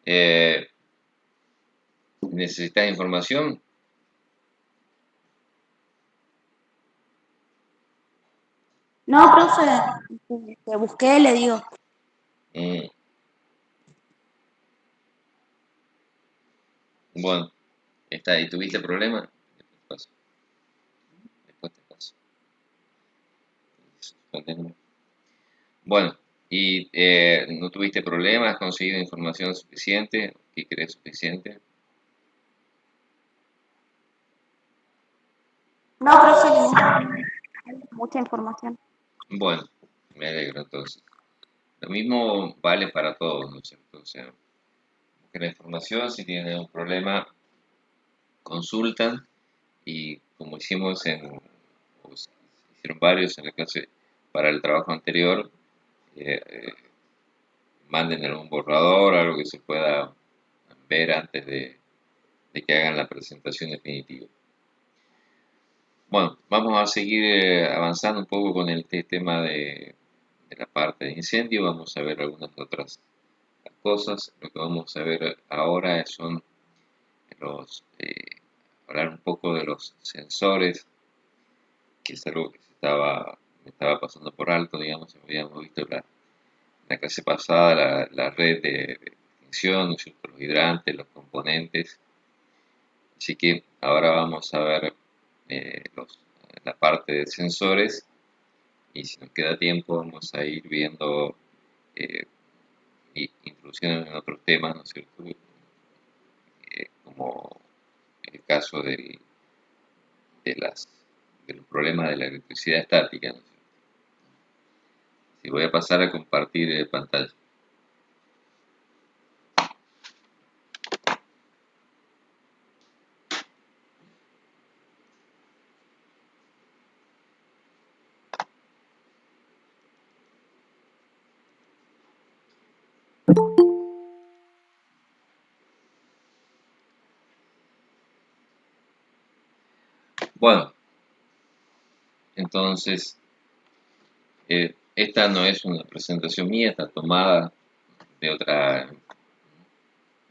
Eh, ¿Necesitas información? No, profe, que busqué, le digo. Mm, bueno, está ahí. ¿Tuviste problema? Después te paso. Después te paso. Bueno, y no tuviste problemas, has conseguido información suficiente, ¿qué crees suficiente? No, profe, mucha información. Bueno, me alegro entonces. Lo mismo vale para todos, ¿no es cierto? O sea, busquen la información, si tienen algún problema, consultan y como hicimos o hicieron varios en la clase para el trabajo anterior, eh, eh, manden algún borrador, algo que se pueda ver antes de que hagan la presentación definitiva. Bueno, vamos a seguir avanzando un poco con el tema de la parte de incendio. Vamos a ver algunas otras cosas. Lo que vamos a ver ahora son hablar un poco de los sensores, que es algo que me estaba pasando por alto, digamos, habíamos visto la clase pasada, la red de extinción, ¿no es cierto? Los hidrantes, los componentes. Así que ahora vamos a ver la parte de sensores y si nos queda tiempo vamos a ir viendo eh, y introduciendo en otros temas, ¿no es cierto? Como el caso de de los problemas de la electricidad estática, ¿no es cierto? Si voy a pasar a compartir pantalla. Bueno, entonces, esta no es una presentación mía, está tomada de otra,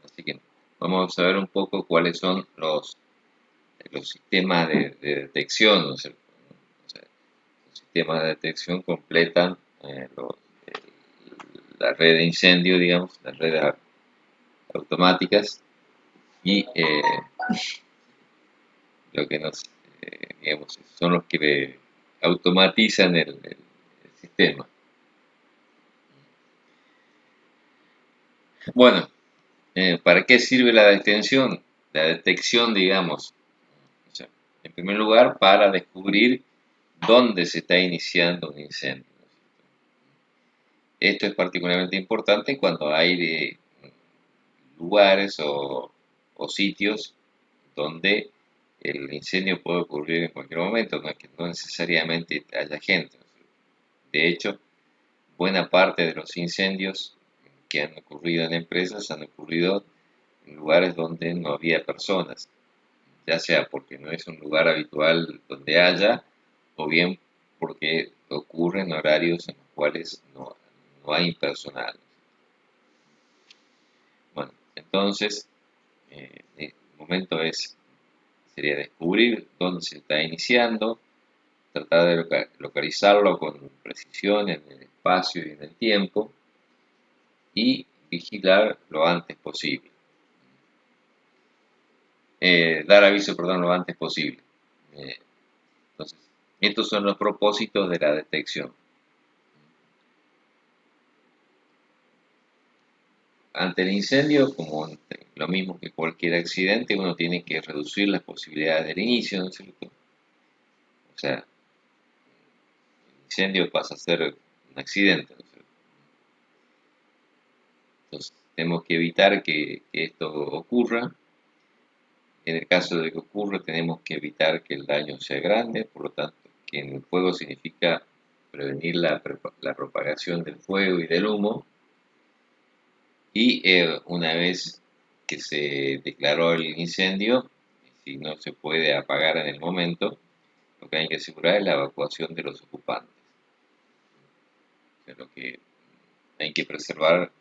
así que vamos a ver un poco cuáles son los sistemas de detección, ¿no es cierto? O sea, los sistemas de detección completan la red de incendio, digamos, las redes automáticas y lo que nos, digamos, son los que automatizan el sistema. Bueno, ¿para qué sirve la detención? La detección, digamos, o sea, en primer lugar, para descubrir dónde se está iniciando un incendio. Esto es particularmente importante cuando hay lugares o sitios donde el incendio puede ocurrir en cualquier momento, no es que no necesariamente haya gente. De hecho, buena parte de los incendios que han ocurrido en empresas han ocurrido en lugares donde no había personas, ya sea porque no es un lugar habitual donde haya, o bien porque ocurre en horarios en los cuales no hay personal. Bueno, entonces, el momento sería descubrir dónde se está iniciando, tratar de localizarlo con precisión en el espacio y en el tiempo y vigilar lo antes posible. Dar aviso, perdón, lo antes posible. Eh, entonces, estos son los propósitos de la detección. Ante el incendio, como lo mismo que cualquier accidente, uno tiene que reducir las posibilidades del inicio, ¿no es cierto? O sea, el incendio pasa a ser un accidente, ¿no es cierto? Entonces, tenemos que evitar que esto ocurra. En el caso de que ocurra, tenemos que evitar que el daño sea grande, por lo tanto, que en el fuego significa prevenir la propagación del fuego y del humo. Y una vez que se declaró el incendio, si no se puede apagar en el momento, lo que hay que asegurar es la evacuación de los ocupantes. O sea, lo que hay que preservar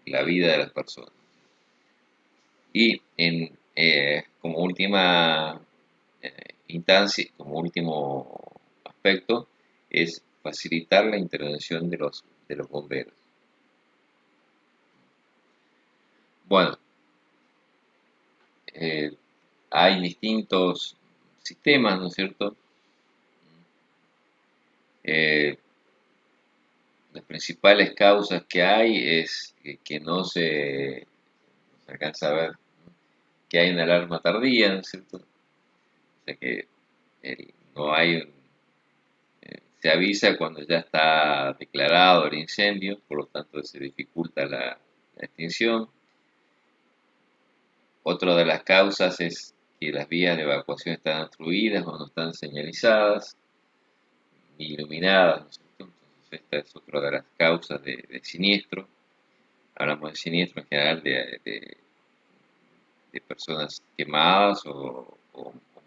la vida de las personas. Y como última instancia, como último aspecto, es facilitar la intervención de los bomberos. Bueno, eh, hay distintos sistemas, ¿no es cierto? Eh, las principales causas que hay es que no se alcanza a ver que hay una alarma tardía, ¿no es cierto? O sea que no hay, se avisa cuando ya está declarado el incendio, por lo tanto se dificulta la extinción. Otra de las causas es que las vías de evacuación están obstruidas o no están señalizadas ni iluminadas, ¿no es cierto? Entonces esta es otra de las causas de siniestro. Hablamos de siniestro en general de personas quemadas o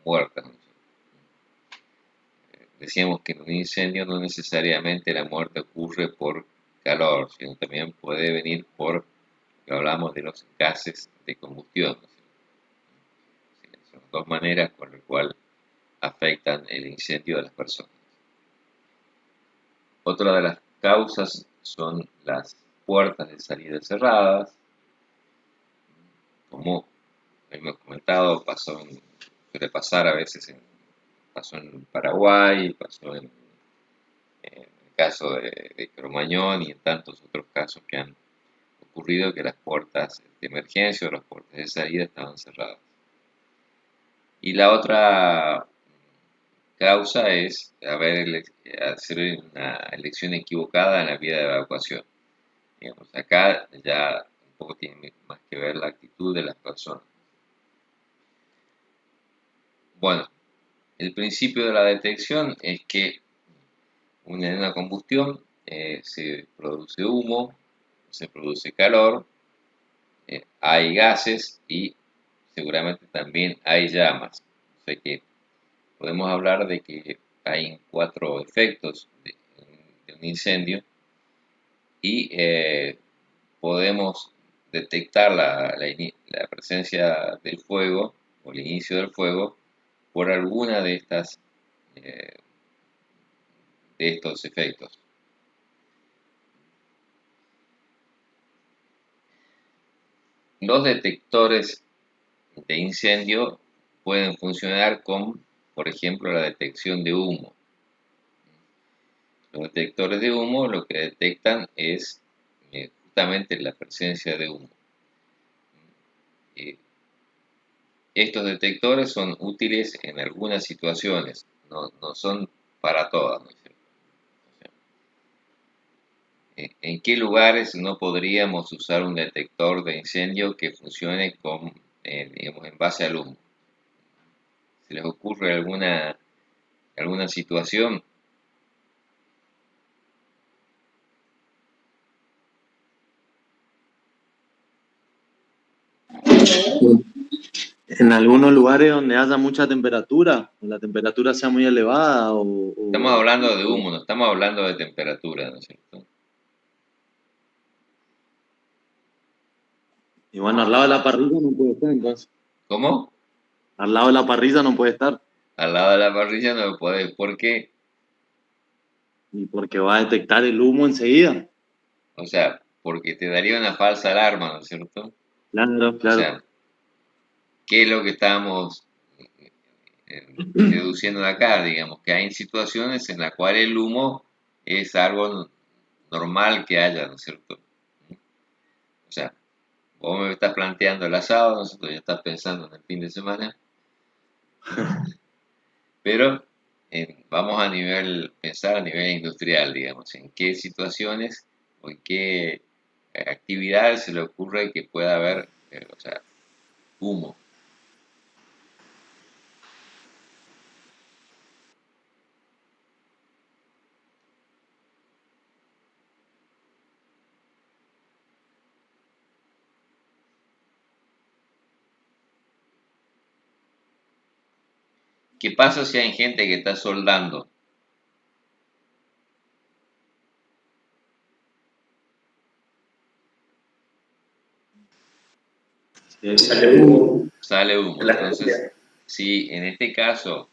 muertas, ¿no? Decíamos que en un incendio no necesariamente la muerte ocurre por calor, sino también puede venir por, lo hablamos de los gases de combustión, ¿no? Son dos maneras por las cuales afectan el incendio a las personas. Otra de las causas son las puertas de salida cerradas, como hemos comentado, suele pasar a veces, pasó en Paraguay, pasó en el caso de Cromañón y en tantos otros casos que han ocurrido que las puertas de emergencia o las puertas de salida estaban cerradas. Y la otra causa es hacer una elección equivocada en la vía de evacuación. Digamos, acá ya un poco tiene más que ver la actitud de las personas. Bueno, el principio de la detección es que en una combustión se produce humo, se produce calor, hay gases y seguramente también hay llamas. O sea que podemos hablar de que hay 4 efectos de un incendio y podemos detectar la presencia del fuego o el inicio del fuego por alguna eh, de estos efectos. Los detectores de incendio pueden funcionar con, por ejemplo, la detección de humo. Los detectores de humo lo que detectan es justamente la presencia de humo. Eh, Estos detectores son útiles en algunas situaciones, no son para todas, ¿no es cierto? O sea, ¿en qué lugares no podríamos usar un detector de incendio que funcione digamos, en base al humo? ¿Se les ocurre alguna situación? En algunos lugares donde haya mucha temperatura, o la temperatura sea muy elevada, Estamos hablando de humo, no estamos hablando de temperatura, ¿no es cierto? y bueno, al lado de la parrilla no puede estar, entonces. ¿Cómo? Al lado de la parrilla no puede estar, Al lado de la parrilla no lo podés. ¿Por qué? y porque va a detectar el humo enseguida. O sea, porque te daría una falsa alarma, ¿no es cierto? Claro, O claro. sea, ¿qué es lo que estamos deduciendo de acá? Digamos que hay situaciones en las cuales el humo es algo normal que haya, ¿no es cierto? O sea, vos me estás planteando el asado, ¿no es cierto? Ya estás pensando en el fin de semana, pero vamos pensar a nivel industrial, digamos, en qué situaciones o en qué actividades se le ocurre que pueda haber, o sea, humo. ¿Qué pasa si hay gente que está soldando? Sale humo. sale humo. En la Entonces, si en este caso,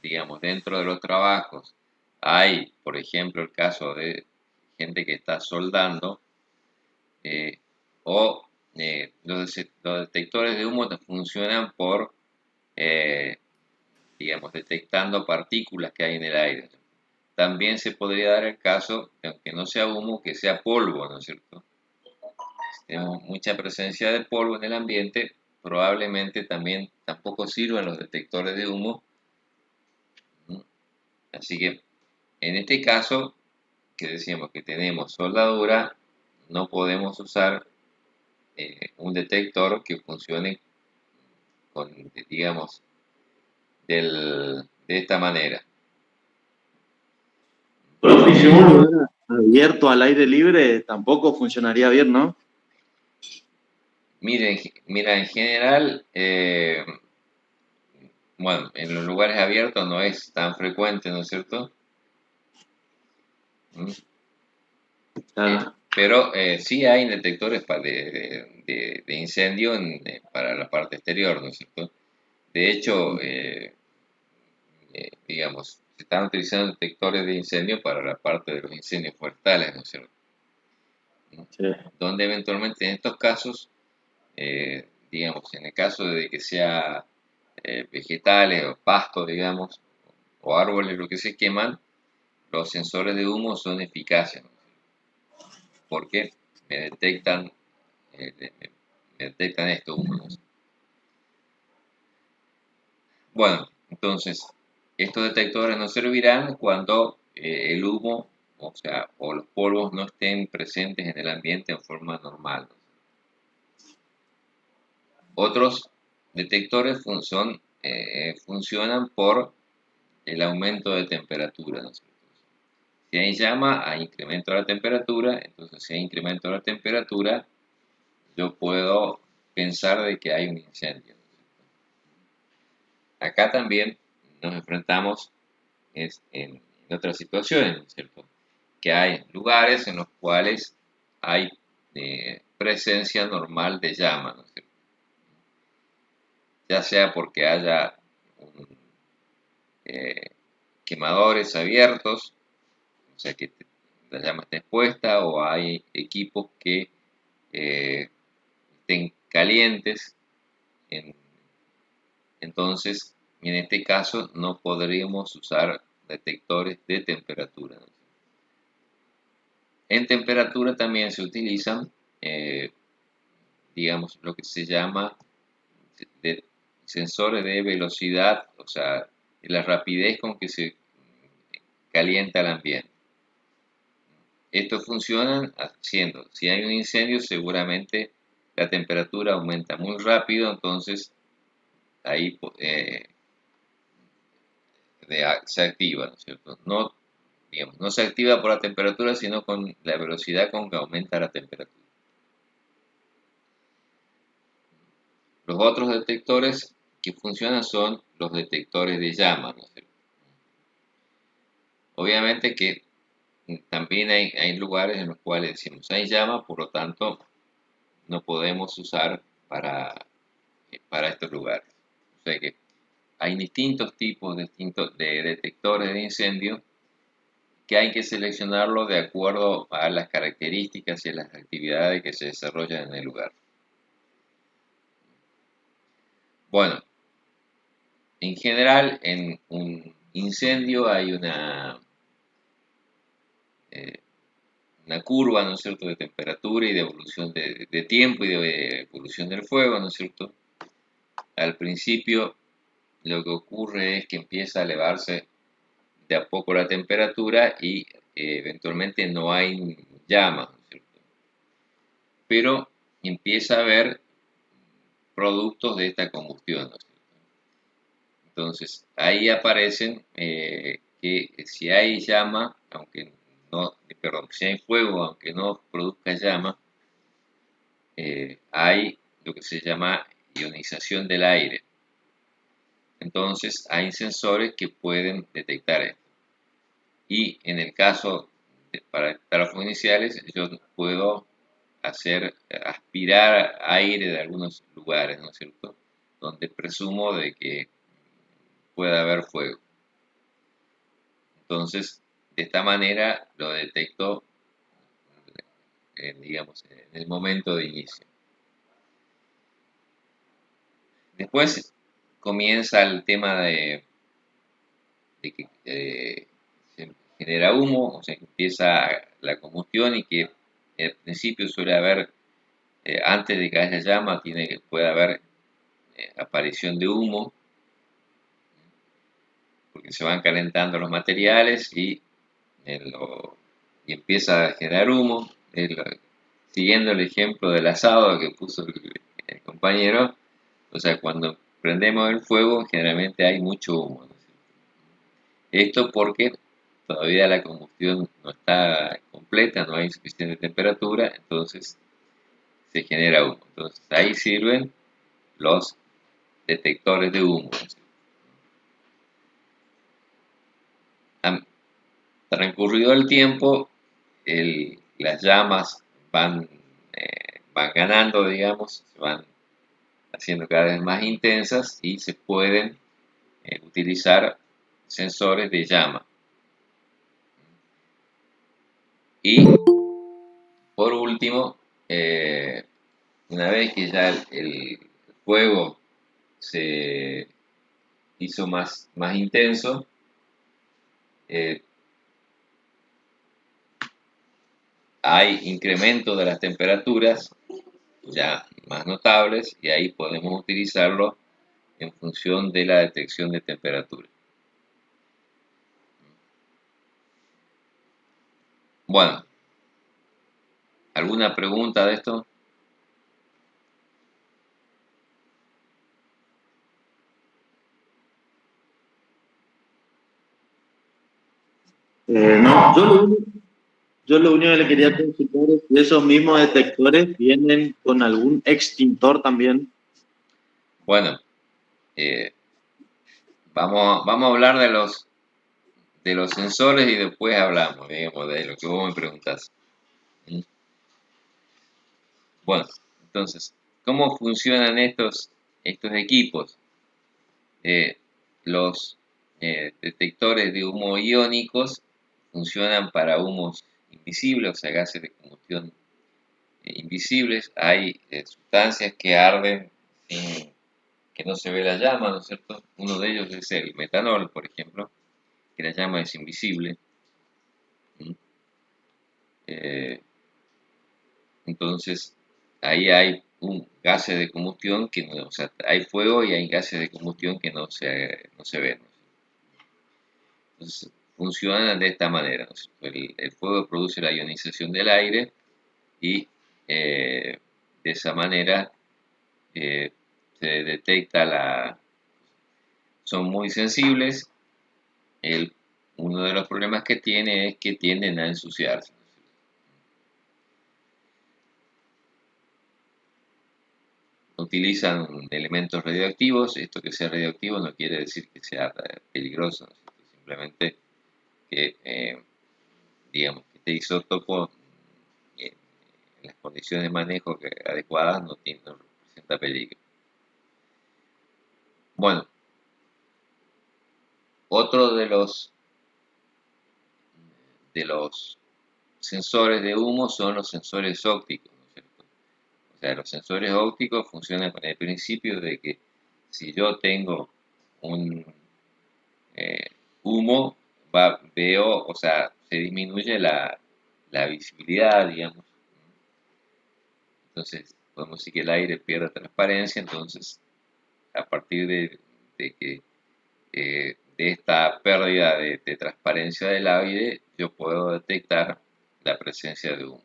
digamos, dentro de los trabajos hay, por ejemplo, el caso de gente que está soldando, eh, o los detectores de humo funcionan por, eh, digamos, detectando partículas que hay en el aire. También se podría dar el caso, de, aunque no sea humo, que sea polvo, ¿no es cierto? Si tenemos mucha presencia de polvo en el ambiente, probablemente también tampoco sirvan los detectores de humo. Así que en este caso, que decíamos que tenemos soldadura, no podemos usar un detector que funcione con, digamos, de esta manera. Profe, si es un lugar abierto al aire libre, tampoco funcionaría bien, ¿no? Mira, en general, bueno, en los lugares abiertos no es tan frecuente, ¿no es cierto? ¿Mm? Claro. Pero sí hay detectores de incendio para la parte exterior, ¿no es cierto? De hecho, digamos, se están utilizando detectores de incendio para la parte de los incendios forestales, ¿no es cierto? Sí. Donde eventualmente en estos casos, digamos, en el caso de que sea vegetales o pastos, digamos, o árboles, lo que se queman, los sensores de humo son eficaces, ¿no? Porque me detectan, me detectan estos humos. Bueno, entonces, estos detectores nos servirán cuando el humo, o sea, o los polvos no estén presentes en el ambiente en forma normal. Otros detectores funcionan por el aumento de temperatura, ¿no es cierto? Si hay llama, hay incremento de la temperatura, entonces si hay incremento de la temperatura, yo puedo pensar de que hay un incendio, ¿no es cierto? Acá también nos enfrentamos en otras situaciones, ¿no es cierto? Que hay lugares en los cuales hay presencia normal de llama, ¿no es cierto? Ya sea porque haya eh, quemadores abiertos, o sea que la llama está expuesta, o hay equipos que eh, estén calientes, en- entonces en este caso no podríamos usar detectores de temperatura, ¿no? En temperatura también se utilizan, eh, digamos, lo que se llama de sensores de velocidad, o sea, de la rapidez con que se calienta el ambiente. Estos funcionan haciendo, si hay un incendio, seguramente la temperatura aumenta muy rápido, entonces ahí se activa, ¿no es cierto? No, digamos, no se activa por la temperatura, sino con la velocidad con que aumenta la temperatura. Los otros detectores que funcionan son los detectores de llama, ¿no es cierto? Obviamente que también hay lugares en los cuales decimos hay llama, por lo tanto no podemos usar para estos lugares. O sea que hay distintos tipos de detectores de incendio que hay que seleccionarlo de acuerdo a las características y a las actividades que se desarrollan en el lugar. Bueno, en general en un incendio hay eh, una curva, ¿no es cierto?, de temperatura y de evolución de tiempo y de evolución del fuego, ¿no es cierto? Al principio lo que ocurre es que empieza a elevarse de a poco la temperatura y eventualmente no hay llamas, ¿no es cierto? Pero empieza a haber productos de esta combustión, ¿no es cierto? Entonces ahí aparecen que si hay llama, aunque no, perdón, si hay fuego, aunque no produzca llama, hay lo que se llama ionización del aire. Entonces hay sensores que pueden detectar esto. Y en el caso para detectar los fuegos iniciales, yo puedo hacer aspirar aire de algunos lugares lugares, ¿no es cierto?, donde presumo de que pueda haber fuego. Entonces, de esta manera lo detecto, digamos, en el momento de inicio. Después comienza el tema de que se genera humo, o sea, empieza la combustión y que al principio suele haber, antes de que haya llama, puede haber aparición de humo, porque se van calentando los materiales y empieza a generar humo. Siguiendo el ejemplo del asado que puso el compañero, o sea, cuando prendemos el fuego generalmente hay mucho humo, ¿no? Esto porque todavía la combustión no está completa, no hay suficiente temperatura, entonces se genera humo. Entonces ahí sirven los detectores de humo. Transcurrido el tiempo, las llamas van ganando, digamos, se van haciendo cada vez más intensas y se pueden utilizar sensores de llama. Y por último, una vez que ya el fuego se hizo más intenso, hay incremento de las temperaturas ya más notables y ahí podemos utilizarlo en función de la detección de temperatura. Bueno, ¿alguna pregunta de esto? No, yo lo único que le quería consultar es si esos mismos detectores vienen con algún extintor también. Bueno, vamos a hablar de los sensores y después hablamos, digamos, de lo que vos me preguntás. Bueno, entonces, ¿cómo funcionan estos equipos? Los detectores de humo iónicos funcionan para humos invisibles, o sea, gases de combustión invisibles. Hay sustancias que arden sin que no se ve la llama, ¿no es cierto? Uno de ellos es el metanol, por ejemplo, que la llama es invisible. Entonces, ahí hay gases de combustión que no, o sea, hay fuego y hay gases de combustión que no se ven. Entonces, funcionan de esta manera, ¿no? El fuego produce la ionización del aire y de esa manera eh, se detecta son muy sensibles. Uno de los problemas que tiene es que tienden a ensuciarse. Utilizan elementos radioactivos. Esto que sea radioactivo no quiere decir que sea peligroso, ¿no? Simplemente que, digamos, que este isótopo en las condiciones de manejo adecuadas no representa peligro. Bueno, otro de los sensores de humo son los sensores ópticos, ¿no es cierto? O sea, los sensores ópticos funcionan con el principio de que si yo tengo un humo, veo, o sea, se disminuye la visibilidad, digamos. Entonces, podemos decir que el aire pierde transparencia, entonces, a partir de esta pérdida de transparencia del aire, yo puedo detectar la presencia de humo.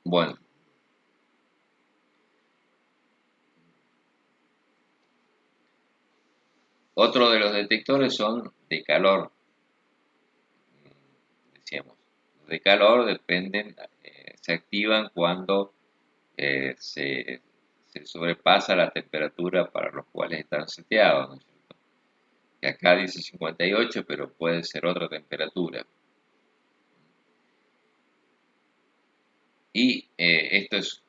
Bueno, otro de los detectores son de calor. Decíamos, los de calor se activan cuando se sobrepasa la temperatura para los cuales están seteados, ¿no es cierto? Que acá dice 58, pero puede ser otra temperatura. Y esto es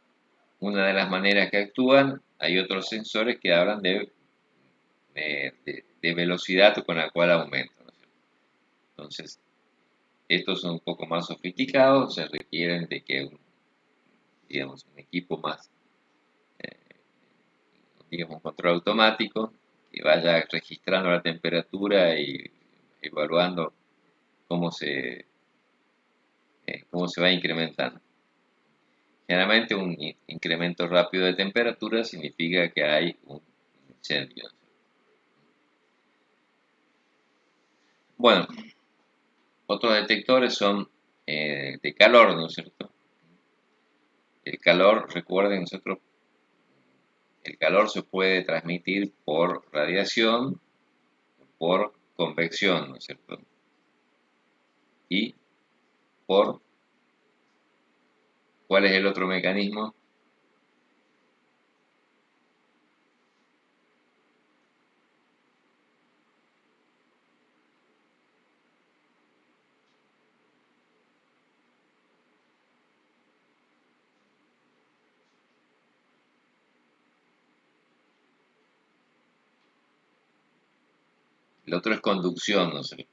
una de las maneras que actúan. Hay otros sensores que hablan de velocidad con la cual aumentan, ¿no es cierto? Entonces, estos son un poco más sofisticados, se requieren de que digamos, un equipo más, digamos, un control automático que vaya registrando la temperatura y evaluando cómo cómo se va incrementando. Generalmente un incremento rápido de temperatura significa que hay un incendio. Bueno, otros detectores son de calor, ¿no es cierto? El calor, recuerden nosotros, el calor se puede transmitir por radiación, por convección, ¿no es cierto? Y por, ¿cuál es el otro mecanismo? El otro es conducción, ¿no es cierto?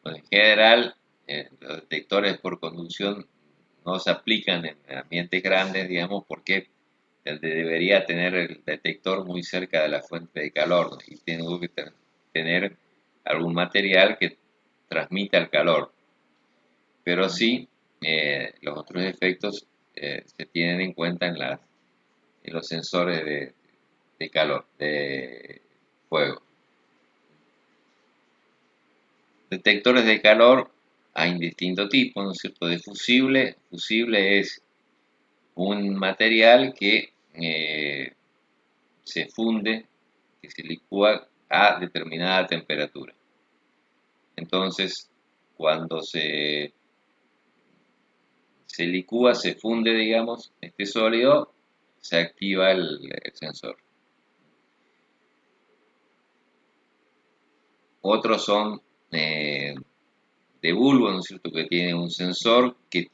Bueno, en general, los detectores por conducción no se aplican en ambientes grandes, digamos, porque debería tener el detector muy cerca de la fuente de calor, ¿no? Y tengo que tener algún material que transmita el calor. Pero sí, los otros efectos se tienen en cuenta en los sensores de calor, de fuego. Detectores de calor hay distintos tipos, ¿no es cierto? De fusible. Fusible es un material que se funde, que se licúa a determinada temperatura. Entonces, cuando se licúa, se funde, digamos, este sólido, se activa el sensor. Otros son de bulbo, ¿no es cierto?, que tiene un sensor que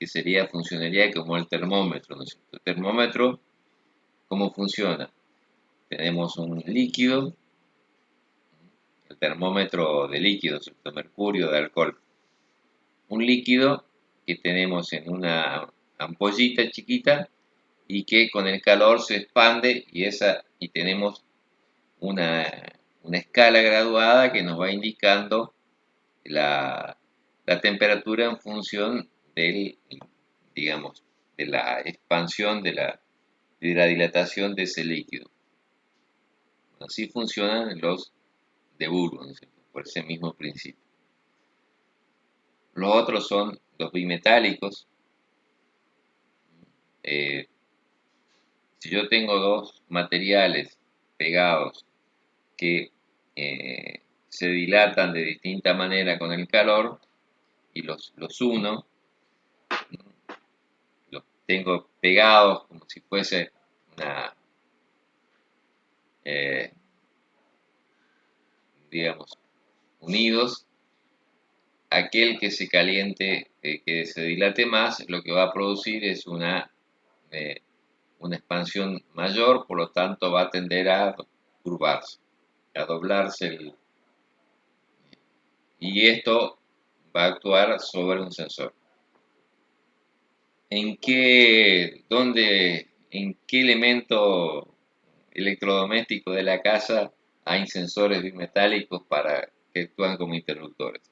sería, funcionaría como el termómetro, ¿no es cierto? El termómetro, ¿cómo funciona? Tenemos un líquido, el termómetro de líquidos, ¿cierto?, mercurio, de alcohol. Un líquido que tenemos en una ampollita chiquita y que con el calor se expande y tenemos una, una escala graduada que nos va indicando la temperatura en función digamos, de la expansión, de la dilatación de ese líquido. Así funcionan los de bulbo, ¿no es cierto?, por ese mismo principio. Los otros son los bimetálicos. Si yo tengo dos materiales pegados que se dilatan de distinta manera con el calor y los uno, los tengo pegados como si fuese una, digamos, unidos, aquel que se caliente, que se dilate más, lo que va a producir es una expansión mayor, por lo tanto va a tender a curvarse, a doblarse, y esto va a actuar sobre un sensor. ¿En qué elemento electrodoméstico de la casa hay sensores bimetálicos que actúan como interruptores?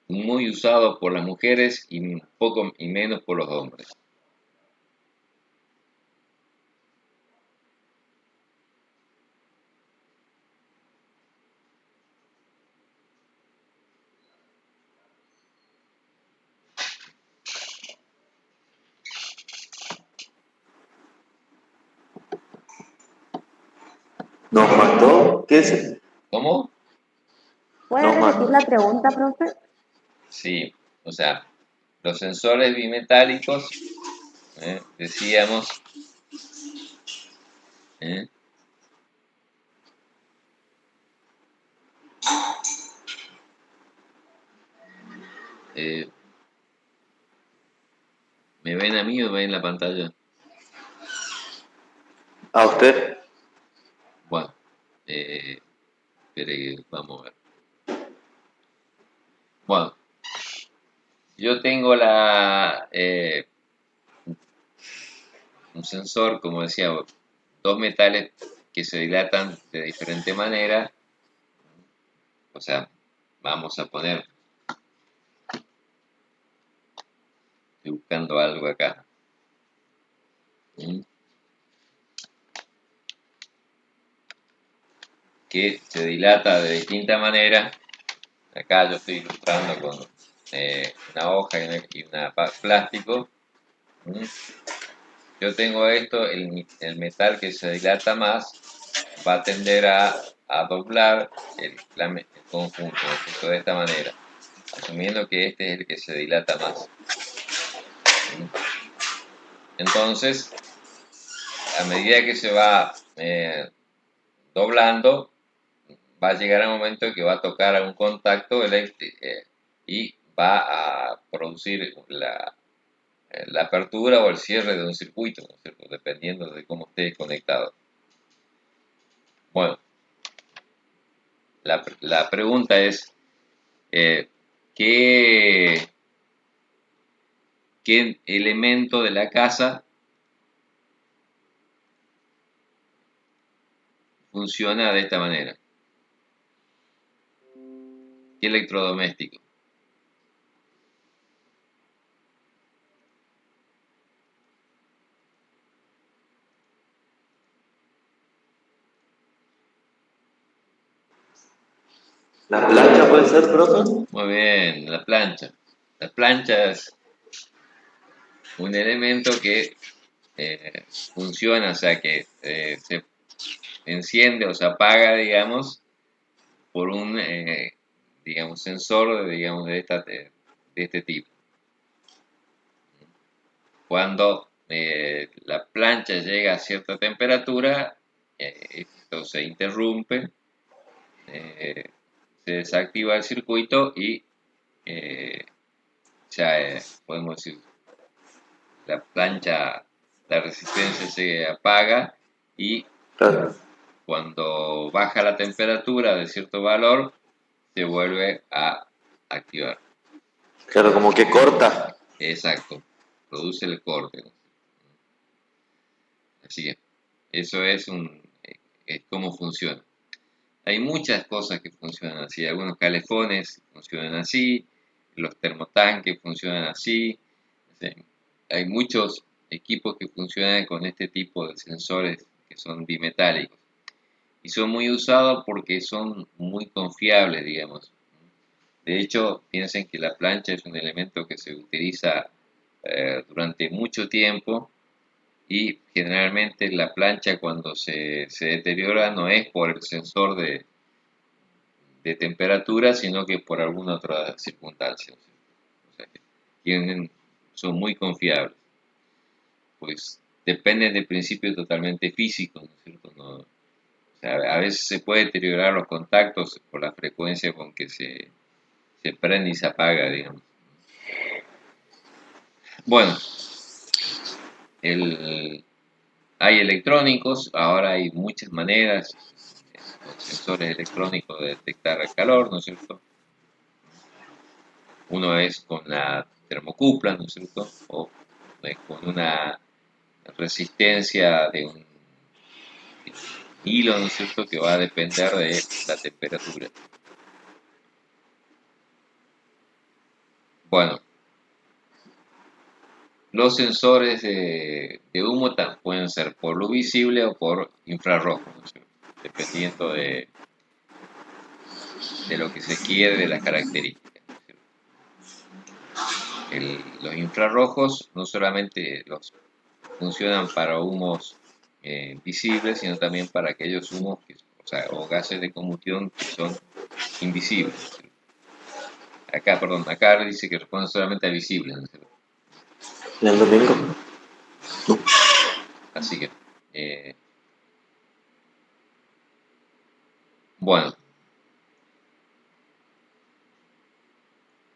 Muy usado por las mujeres y poco y menos por los hombres. ¿Nos mató? ¿Qué es? ¿Cómo? ¿Puede Nos repetir mató. la pregunta, profe? Sí, o sea, los sensores bimetálicos, decíamos, ¿eh? ¿Me ven a mí o me ven la pantalla? ¿A usted? Bueno, espere que vamos a ver. Bueno, yo tengo un sensor, como decía, dos metales que se dilatan de diferente manera. O sea, vamos a poner, estoy buscando algo acá. ¿Mm? Que se dilata de distinta manera. Acá yo estoy ilustrando con una hoja y una plástico. ¿Mm? Yo tengo esto, el metal que se dilata más va a tender a doblar el conjunto, ¿no es cierto? De esta manera, asumiendo que este es el que se dilata más. Entonces, a medida que se va doblando, va a llegar un momento que va a tocar a un contacto eléctrico y va a producir la apertura o el cierre de un circuito, ¿no es cierto? Dependiendo de cómo esté conectado. Bueno, la pregunta es, ¿qué elemento de la casa funciona de esta manera? ¿Qué electrodoméstico? ¿La plancha puede ser, profe? Muy bien, la plancha. La plancha es un elemento que funciona, o sea, que se enciende o se apaga, digamos, por un, digamos, sensor, digamos, de este tipo. Cuando la plancha llega a cierta temperatura, esto se interrumpe, eh, se desactiva el circuito y ya podemos decir, la plancha, la resistencia se apaga y Claro. cuando baja la temperatura de cierto valor, se vuelve a activar. Claro, como que corta. Exacto, produce el corte, ¿no? Así que eso es cómo funciona. Hay muchas cosas que funcionan así, algunos calefones funcionan así, los termotanques funcionan así, sí. Hay muchos equipos que funcionan con este tipo de sensores que son bimetálicos y son muy usados porque son muy confiables, digamos. De hecho, piensen que la plancha es un elemento que se utiliza durante mucho tiempo y generalmente la plancha cuando se deteriora no es por el sensor de temperatura, sino que por alguna otra circunstancia. O sea, que son muy confiables, pues dependen de principios totalmente físicos, ¿no es cierto? No, o sea, a veces se puede deteriorar los contactos por la frecuencia con que se prende y se apaga, digamos. Bueno, hay electrónicos, ahora hay muchas maneras con sensores electrónicos de detectar el calor, ¿no es cierto? Uno es con la termocupla, ¿no es cierto? O con una resistencia de un hilo, ¿no es cierto?, que va a depender de la temperatura. Bueno, los sensores de humo pueden ser por luz visible o por infrarrojo, ¿no es cierto?, dependiendo de lo que se quiere, de las características, ¿no es cierto? Los infrarrojos no solamente funcionan para humos visibles, sino también para aquellos humos, o sea, o gases de combustión que son invisibles, ¿no es cierto? Acá, perdón, acá dice que responde solamente a visibles, ¿no es cierto? ¿Y el domingo? Así que, bueno,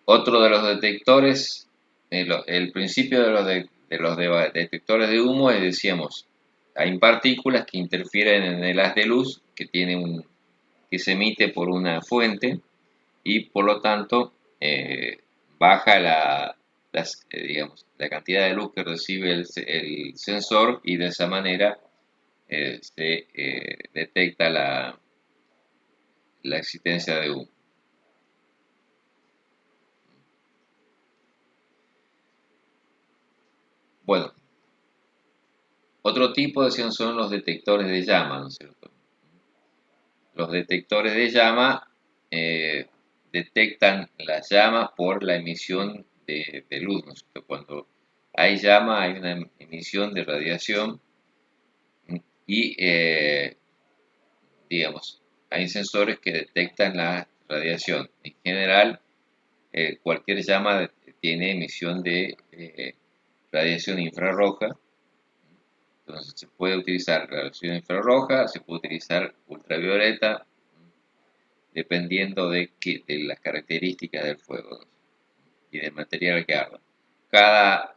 Otro de los detectores, el principio de los detectores de humo es, decíamos, hay partículas que interfieren en el haz de luz que se emite por una fuente y por lo tanto baja digamos, la cantidad de luz que recibe el sensor y de esa manera se detecta la existencia de humo. Bueno, otro tipo son los detectores de llama, ¿no es cierto? Los detectores de llama detectan las llamas por la emisión de luz, ¿no es cierto? Cuando hay llama hay una emisión de radiación y, digamos, hay sensores que detectan la radiación. En general, cualquier llama tiene emisión de radiación infrarroja. Entonces se puede utilizar radiación infrarroja, se puede utilizar ultravioleta, dependiendo de las características del fuego y del material que arda.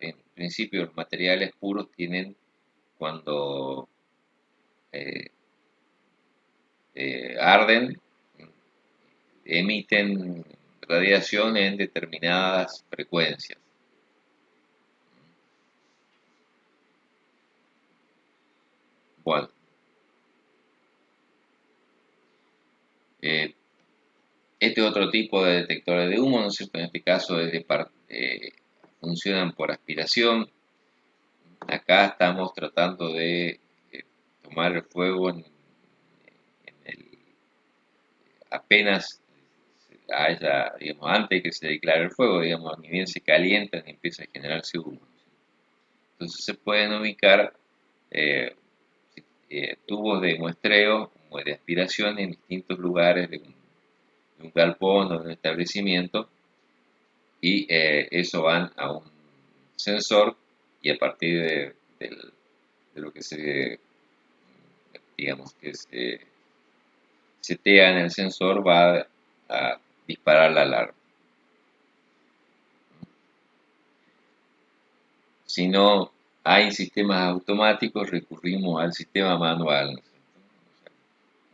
En principio, los materiales puros cuando eh, arden, emiten radiación en determinadas frecuencias. Bueno, este otro tipo de detectores de humo, ¿no es cierto? En este caso funcionan por aspiración. Acá estamos tratando de tomar el fuego apenas digamos, antes que se declare el fuego, digamos, ni bien se calienta ni empieza a generarse humo. Entonces se pueden ubicar eh, tubos de muestreo como de aspiración en distintos lugares de un galpón o de un establecimiento y eso van a un sensor y a partir de lo que digamos, que se setea en el sensor va a disparar la alarma. Si no hay sistemas automáticos, recurrimos al sistema manual, ¿no?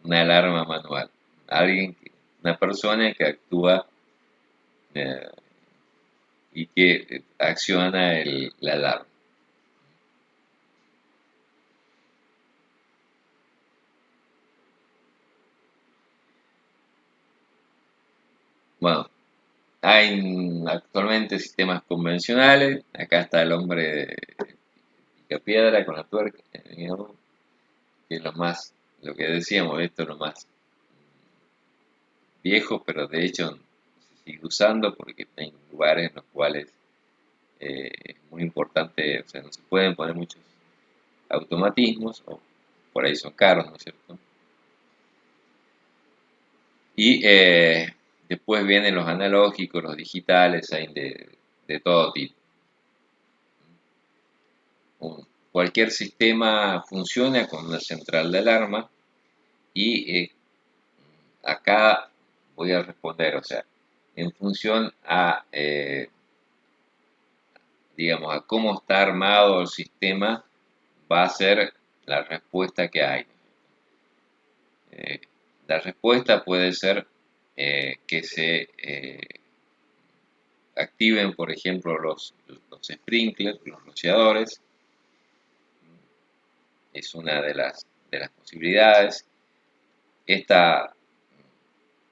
Una alarma manual. Una persona que actúa eh, y que acciona la alarma. Bueno, hay actualmente sistemas convencionales. Acá está el hombre de piedra con la tuerca, digamos, que es lo que decíamos, esto es lo más viejo, pero de hecho se sigue usando porque hay lugares en los cuales es muy importante, o sea, no se pueden poner muchos automatismos, o por ahí son caros, ¿no es cierto? Y después vienen los analógicos, los digitales, hay de todo tipo. Cualquier sistema funciona con una central de alarma y acá voy a responder, o sea, en función digamos, a cómo está armado el sistema, va a ser la respuesta que hay. La respuesta puede ser que se activen, por ejemplo, los sprinklers, los rociadores. Es una de las posibilidades. Esta,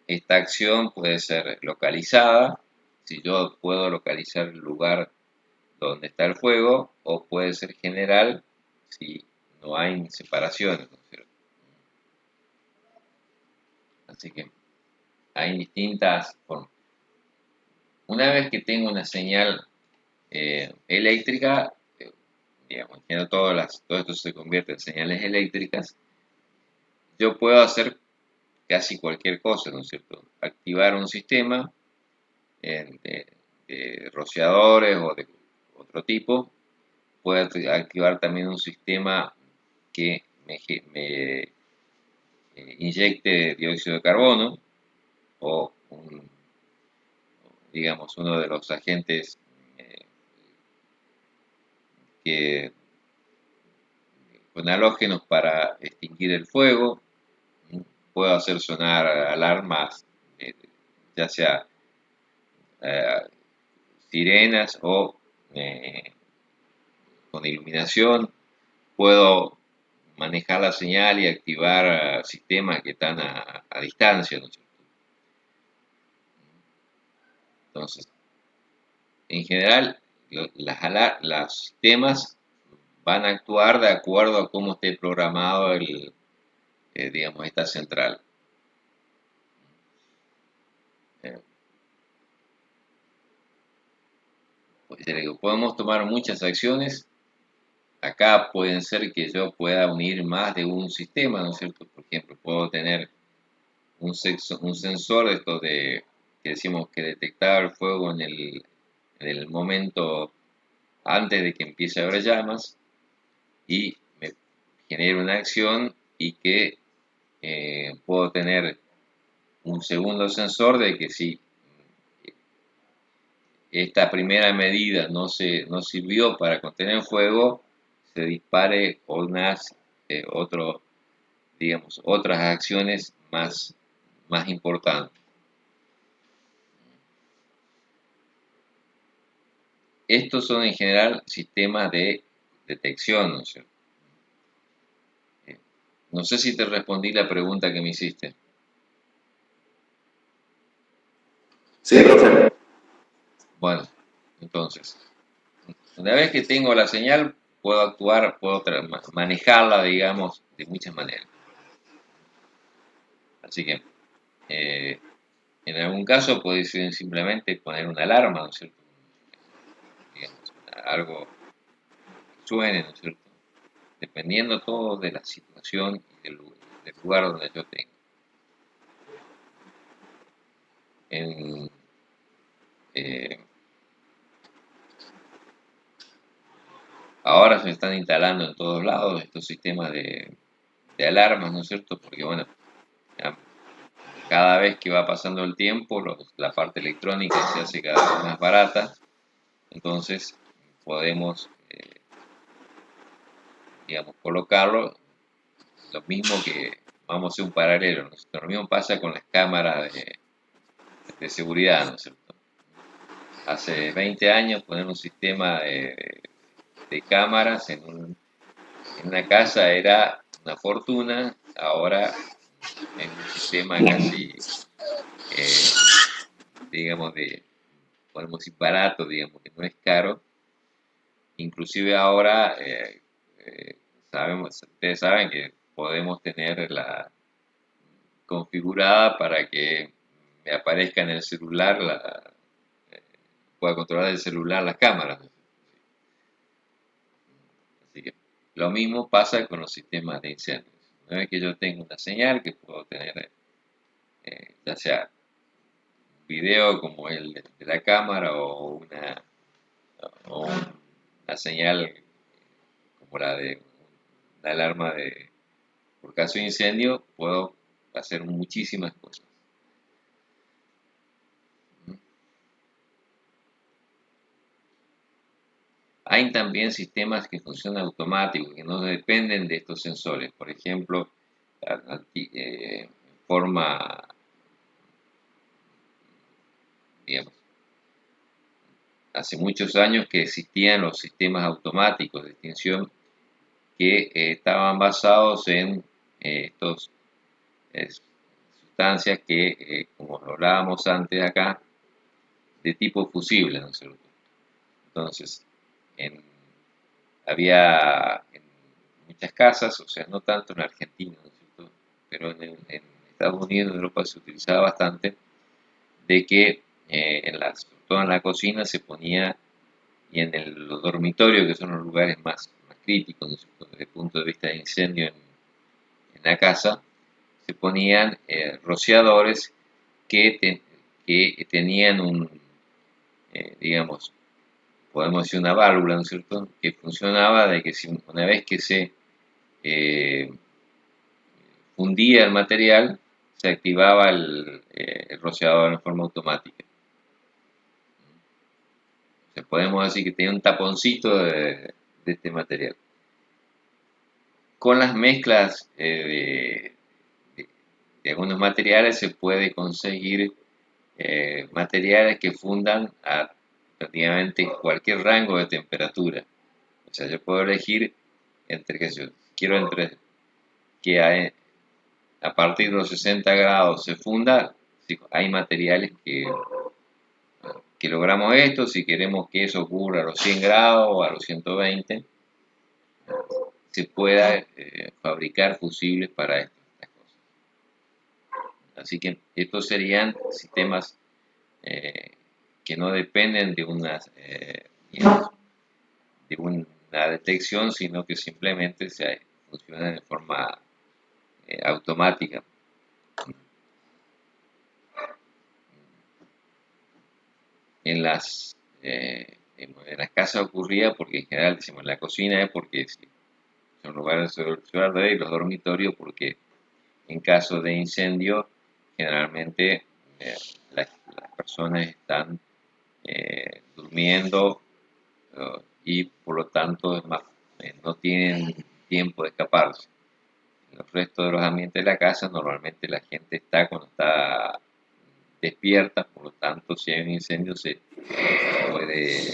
esta acción puede ser localizada, si yo puedo localizar el lugar donde está el fuego, o puede ser general si no hay separaciones, ¿no es cierto? Así que hay distintas formas. Una vez que tengo una señal eléctrica, digamos, todo esto se convierte en señales eléctricas, yo puedo hacer casi cualquier cosa, ¿no es cierto? Activar un sistema de rociadores o de otro tipo, puedo activar también un sistema que me inyecte dióxido de carbono o digamos, uno de los agentes que, con halógenos para extinguir el fuego. Puedo hacer sonar alarmas, ya sea eh, sirenas o con iluminación. Puedo manejar la señal y activar sistemas que están a distancia, ¿no es cierto? Entonces, en general, los sistemas van a actuar de acuerdo a cómo esté programado digamos, esta central. Eh, pues, podemos tomar muchas acciones. Acá pueden ser que yo pueda unir más de un sistema, ¿no es cierto? Por ejemplo, puedo tener un sensor de estos que decimos que detectaba el fuego en el momento antes de que empiece a haber llamas y me genera una acción y que puedo tener un segundo sensor de que si esta primera medida no sirvió para contener fuego, se dispare digamos, otras acciones más importantes. Estos son en general sistemas de detección, ¿no es cierto? No sé si te respondí la pregunta que me hiciste. Sí, profe. Bueno, entonces, una vez que tengo la señal, puedo actuar, manejarla, digamos, de muchas maneras. Así que, en algún caso puede ser simplemente poner una alarma, ¿no es cierto? Digamos, algo que suene, ¿no es cierto? Dependiendo todo de la situación y del lugar donde yo tengo. En, eh, Ahora se están instalando en todos lados estos sistemas de alarmas, ¿no es cierto? Porque, bueno, cada vez que va pasando el tiempo, la parte electrónica se hace cada vez más barata, entonces podemos, digamos, colocarlo, lo mismo que, vamos a hacer un paralelo, ¿no es cierto? Lo mismo pasa con las cámaras de seguridad, ¿no es cierto? Hace 20 años poner un sistema de cámaras en una casa era una fortuna, ahora es un sistema casi, digamos, podemos decir barato, digamos, que no es caro. Inclusive ahora, ustedes saben que podemos tener la configurada para que me aparezca en el celular, eh, pueda controlar el celular las cámaras. Así que lo mismo pasa con los sistemas de incendios. Una vez que yo tengo una señal que puedo tener, ya sea un video como el de la cámara o una señal como la de una alarma por caso de incendio, puedo hacer muchísimas cosas. Hay también sistemas que funcionan automáticos, que no dependen de estos sensores. Por ejemplo, en forma, digamos, hace muchos años que existían los sistemas automáticos de extinción que estaban basados en estos sustancias que, como hablábamos antes acá, de tipo fusible, ¿no es cierto? Entonces, en, había en muchas casas, o sea, no tanto en Argentina, ¿no es cierto? Pero en Estados Unidos, en Europa se utilizaba bastante, de que sobre todo en la cocina se ponía, y en los dormitorios, que son los lugares más críticos, ¿no es cierto? Desde el punto de vista de incendio en la casa, se ponían rociadores que tenían digamos, podemos decir una válvula, ¿no es cierto?, que funcionaba de que una vez que se eh, fundía el material, se activaba el rociador en forma automática. O sea, podemos decir que tiene un taponcito de este material. Con las mezclas de algunos materiales se puede conseguir materiales que fundan a prácticamente cualquier rango de temperatura. O sea, yo puedo elegir entre que yo quiero entre que a partir de los 60 grados se funda. Hay materiales que logramos esto. Si queremos que eso ocurra a los 100 grados o a los 120, se pueda fabricar fusibles para estas cosas. Así que estos serían sistemas que no dependen de digamos, de una detección, sino que simplemente funcionan de forma automática. En las casas ocurría, porque en general decimos en la cocina es porque son lugares de y los dormitorios, porque en caso de incendio generalmente las personas están durmiendo y por lo tanto no tienen tiempo de escaparse. En el resto de los ambientes de la casa normalmente la gente está cuando está despierta, por lo tanto si hay un incendio se puede,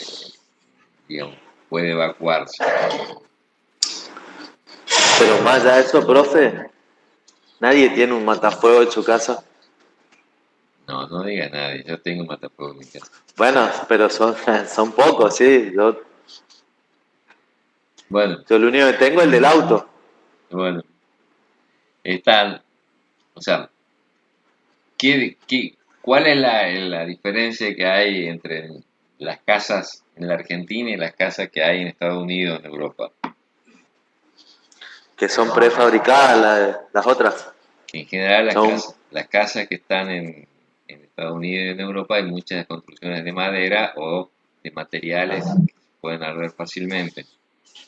digamos, puede evacuarse. Pero más allá de eso, profe, nadie tiene un matafuego en su casa. No, no diga nadie, yo tengo un matafuego en mi casa. Bueno, pero son pocos, sí. Bueno, Yo lo único que tengo es el del auto. bueno, están, o sea, ¿cuál es la diferencia que hay entre las casas en la Argentina y las casas que hay en Estados Unidos, en Europa? Que son prefabricadas las otras. En general, Son, las casas que están en Estados Unidos y en Europa hay muchas construcciones de madera o de materiales que se pueden arder fácilmente.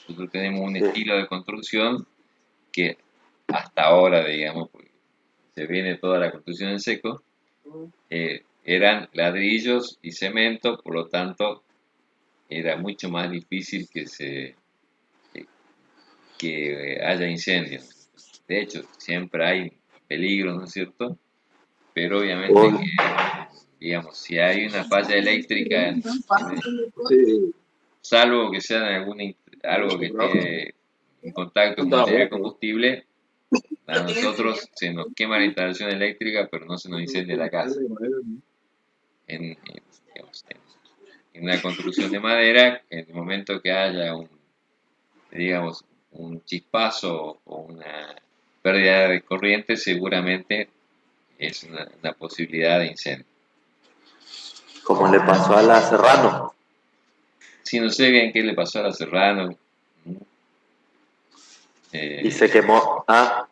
Nosotros tenemos un sí. estilo de construcción que hasta ahora, digamos, porque se viene toda la construcción en seco, eran ladrillos y cemento, por lo tanto era mucho más difícil que haya incendios. De hecho, siempre hay peligro, ¿no es cierto? Pero obviamente Uy, que, digamos, si hay una falla eléctrica, salvo que sea algo que esté en contacto con material combustible, a nosotros se nos quema la instalación eléctrica, pero no se nos incendia la casa. Digamos, en una construcción de madera, en el momento que haya digamos, un chispazo o una pérdida de corriente, seguramente es una posibilidad de incendio. como le pasó a la Serrano. Si no sé bien qué le pasó a la Serrano, Y se quemó. Ah,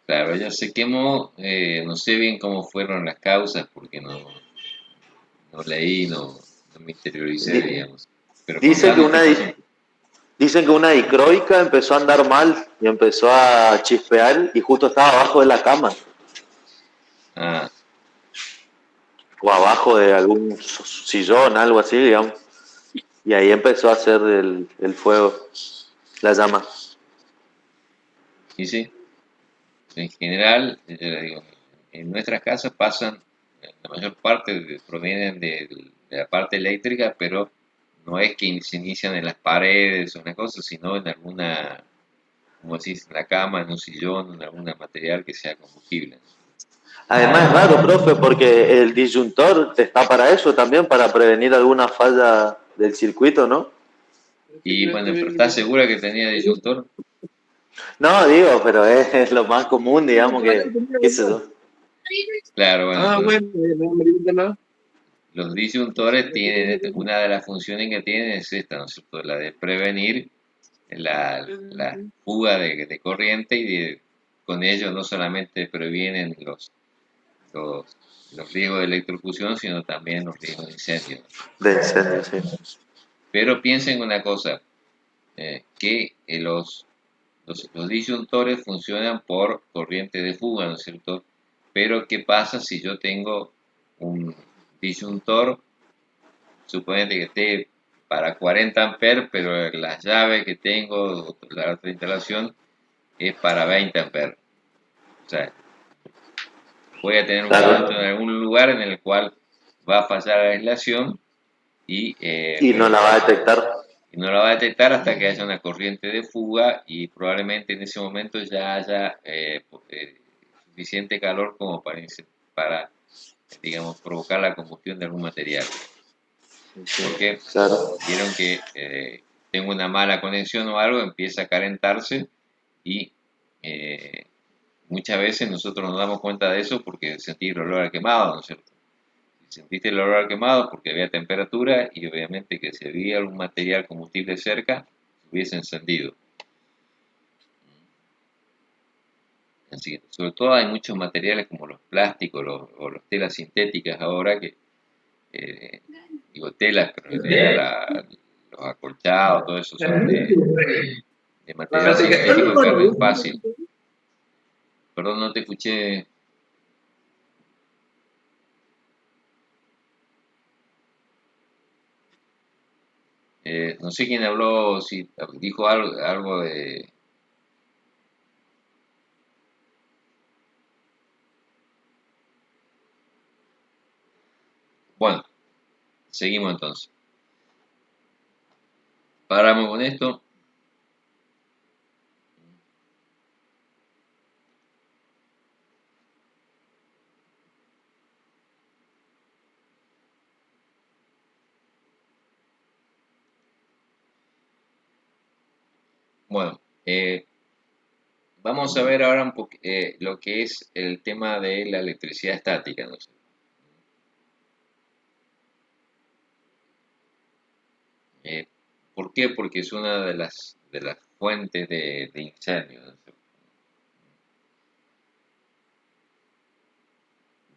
claro, ella se quemó, no sé bien cómo fueron las causas porque no leí, no me interioricé, di- digamos. Pero dice que contanos qué pasó. dicen que una dicroica empezó a andar mal y empezó a chispear y justo estaba abajo de la cama Ah, o abajo de algún sillón, algo así, digamos. Y ahí empezó a hacer el fuego, la llama. y sí, en general, yo le digo, en nuestras casas pasan, la mayor parte provienen de la parte eléctrica, pero no es que se inician en las paredes o una cosa, sino en alguna, como decís, en la cama, en un sillón, en algún material que sea combustible. Además es raro, profe, porque el disyuntor está para eso también, para prevenir alguna falla del circuito, ¿no? Y bueno, pero ¿estás segura que tenía disyuntor? No, digo, pero es lo más común, digamos, que, qué sé yo. Claro, bueno, pero los disyuntores tienen, una de las funciones que tienen es esta, ¿no es cierto? La de prevenir la fuga de corriente con ello no solamente previenen los, los riesgos de electrocución, sino también los riesgos de incendio. De incendio, sí. Pero piensen una cosa, que los disyuntores funcionan por corriente de fuga, ¿no es cierto? Pero ¿qué pasa si yo tengo un disyuntor, suponete que esté para 40 amperes, pero la llave que tengo, la otra instalación, es para 20 amperes. O sea, voy a tener un momento en algún lugar en el cual va a fallar la aislación y no la va a detectar. y no la va a detectar hasta que haya una corriente de fuga y probablemente en ese momento ya haya suficiente calor como para, digamos, provocar la combustión de algún material. Porque Claro. vieron que tengo una mala conexión o algo, empieza a calentarse y muchas veces nosotros nos damos cuenta de eso porque sentís el olor a quemado, ¿no es cierto? Sentiste el olor a quemado porque había temperatura y obviamente que si había algún material combustible cerca, se hubiese encendido. Así que, sobre todo hay muchos materiales como los plásticos o las telas sintéticas ahora que, digo telas, pero en realidad los acolchados, todo eso son de material sintético que arden fácil. Perdón, no te escuché. No sé quién habló, si dijo algo de... Bueno, seguimos entonces. Paramos con esto. Bueno, vamos a ver ahora lo que es el tema de la electricidad estática, ¿no? Eh, ¿Por qué? Porque es una de las fuentes de incendio, ¿no?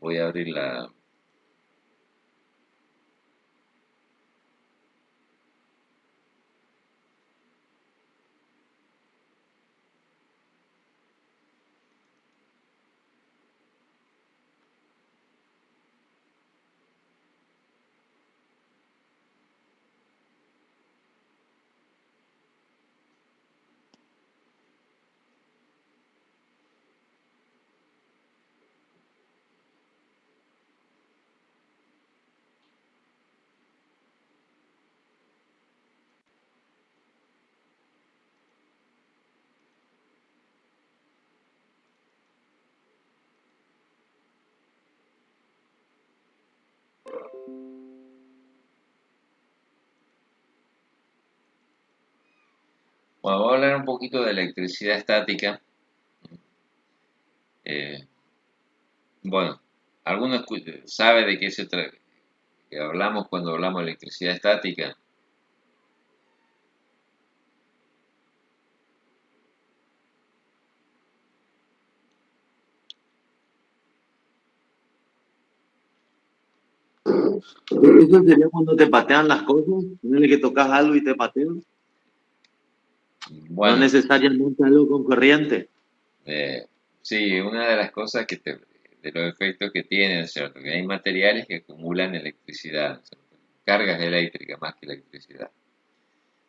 Voy a abrir la... Bueno, voy a hablar un poquito de electricidad estática. Eh, bueno, ¿alguno sabe de qué que hablamos cuando hablamos de electricidad estática? Eso sería cuando te patean las cosas, ponele que tocas algo y te patean. No Bueno, necesariamente algo con corriente. sí, una de las cosas de los efectos que tienen, ¿cierto? Que hay materiales que acumulan electricidad, ¿cierto? Cargas eléctricas más que electricidad.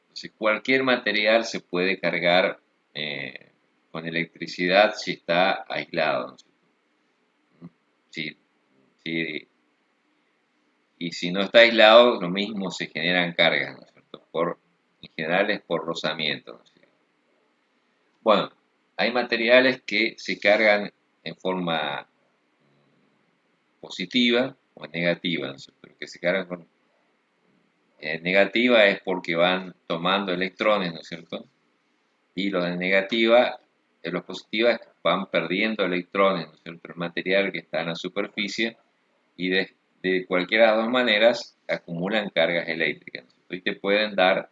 Entonces, cualquier material se puede cargar con electricidad si está aislado, ¿no? Si, si- y si no está aislado, lo mismo se generan cargas, ¿no es cierto? En general es por rozamiento, ¿no es cierto? Bueno, hay materiales que se cargan en forma positiva o negativa, ¿no es cierto? Lo que se cargan con negativa es porque van tomando electrones, ¿no es cierto? Y los de negativa, los positivos van perdiendo electrones, ¿no es cierto? El material que está en la superficie y de cualquiera de las dos maneras acumulan cargas eléctricas, ¿no es cierto? Y te pueden dar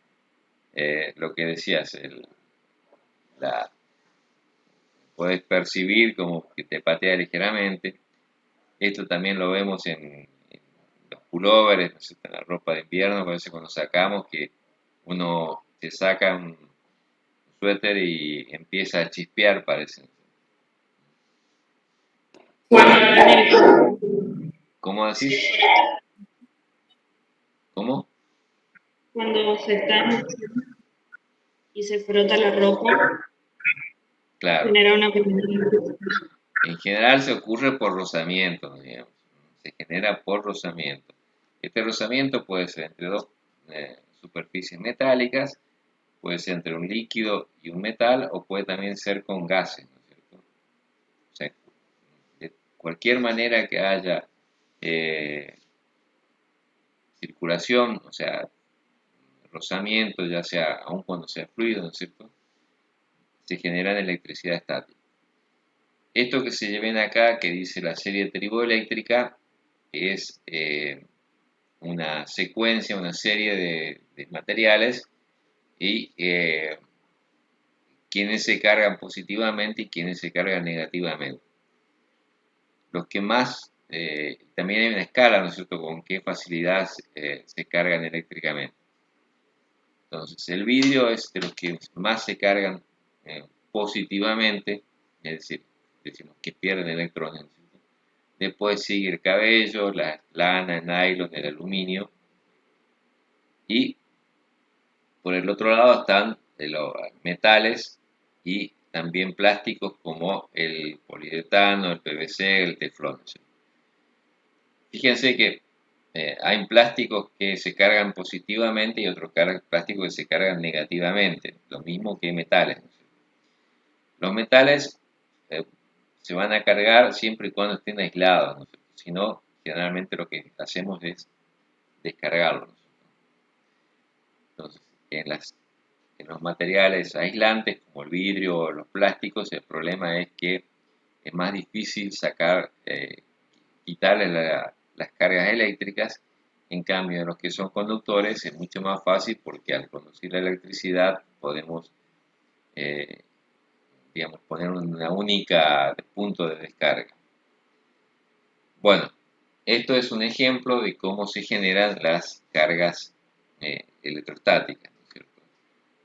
lo que decías, la, puedes percibir como que te patea ligeramente. Esto también lo vemos en los pullovers, ¿no es cierto? En la ropa de invierno, a veces cuando sacamos que uno se saca un suéter y empieza a chispear, parece. ¿Cómo decís? ¿Cómo? Cuando se está y se frota la ropa, Claro, genera una pequeña... en general se ocurre por rozamiento, digamos. Se genera por rozamiento. Este rozamiento puede ser entre dos superficies metálicas, puede ser entre un líquido y un metal, o puede también ser con gases, ¿no es cierto? O sea, de cualquier manera que haya circulación, o sea, rozamiento, ya sea aun cuando sea fluido, ¿no es cierto?, se genera electricidad estática. Esto que se ven acá, que dice la serie triboeléctrica, es una secuencia, una serie de materiales y quienes se cargan positivamente y quienes se cargan negativamente. Los que más, también hay una escala, ¿no es cierto?, con qué facilidad se cargan eléctricamente. Entonces, el vidrio es de los que más se cargan positivamente, es decir, decimos que pierden electrones, ¿no es cierto? Después sigue el cabello, la lana, el nylon, el aluminio. Y por el otro lado están los metales y también plásticos como el poliuretano, el PVC, el teflón. Fíjense que hay plásticos que se cargan positivamente y otros plásticos que se cargan negativamente, lo mismo que metales. Los metales se van a cargar siempre y cuando estén aislados, ¿no? Si no, generalmente lo que hacemos es descargarlos. Entonces, en los materiales aislantes como el vidrio o los plásticos, el problema es que es más difícil quitarle las cargas eléctricas. En cambio, en los que son conductores es mucho más fácil porque al conducir la electricidad podemos, digamos, poner una única punto de descarga. Bueno, esto es un ejemplo de cómo se generan las cargas electrostáticas, ¿no es cierto?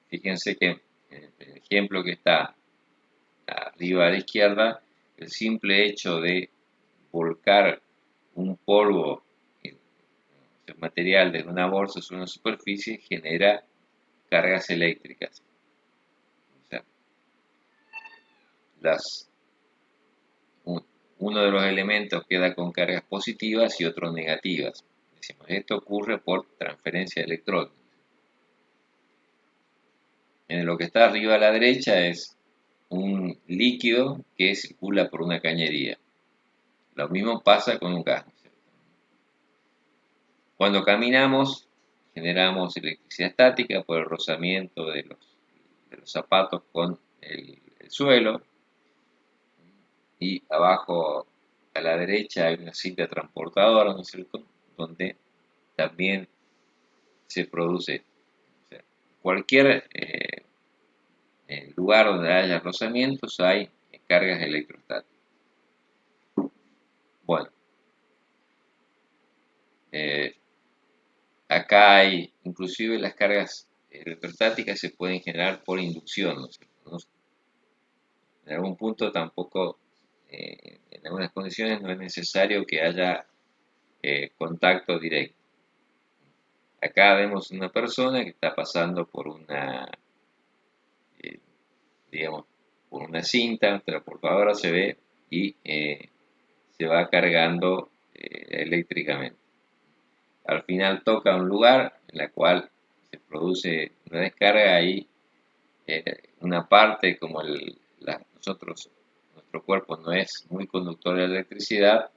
Fíjense que en el ejemplo que está arriba a la izquierda, el simple hecho de volcar un polvo, material desde una bolsa sobre una superficie genera cargas eléctricas. O sea, uno de los elementos queda con cargas positivas y otros negativas. Decimos, esto ocurre por transferencia de electrones. En lo que está arriba a la derecha es un líquido que circula por una cañería. Lo mismo pasa con un gas. Cuando caminamos, generamos electricidad estática por el rozamiento de los zapatos con el suelo. Y abajo a la derecha hay una cinta transportadora, ¿no es cierto?, donde también se produce, o sea, cualquier lugar donde haya rozamientos hay cargas electrostáticas. Bueno, acá hay, inclusive las cargas electrostáticas se pueden generar por inducción, ¿no es cierto? En algún punto tampoco, en algunas condiciones no es necesario que haya contacto directo. Acá vemos una persona que está pasando por una, digamos, por una cinta, un transportadora se ve y se va cargando eléctricamente. Al final toca un lugar en la cual se produce una descarga y una parte como nuestro cuerpo no es muy conductor de electricidad,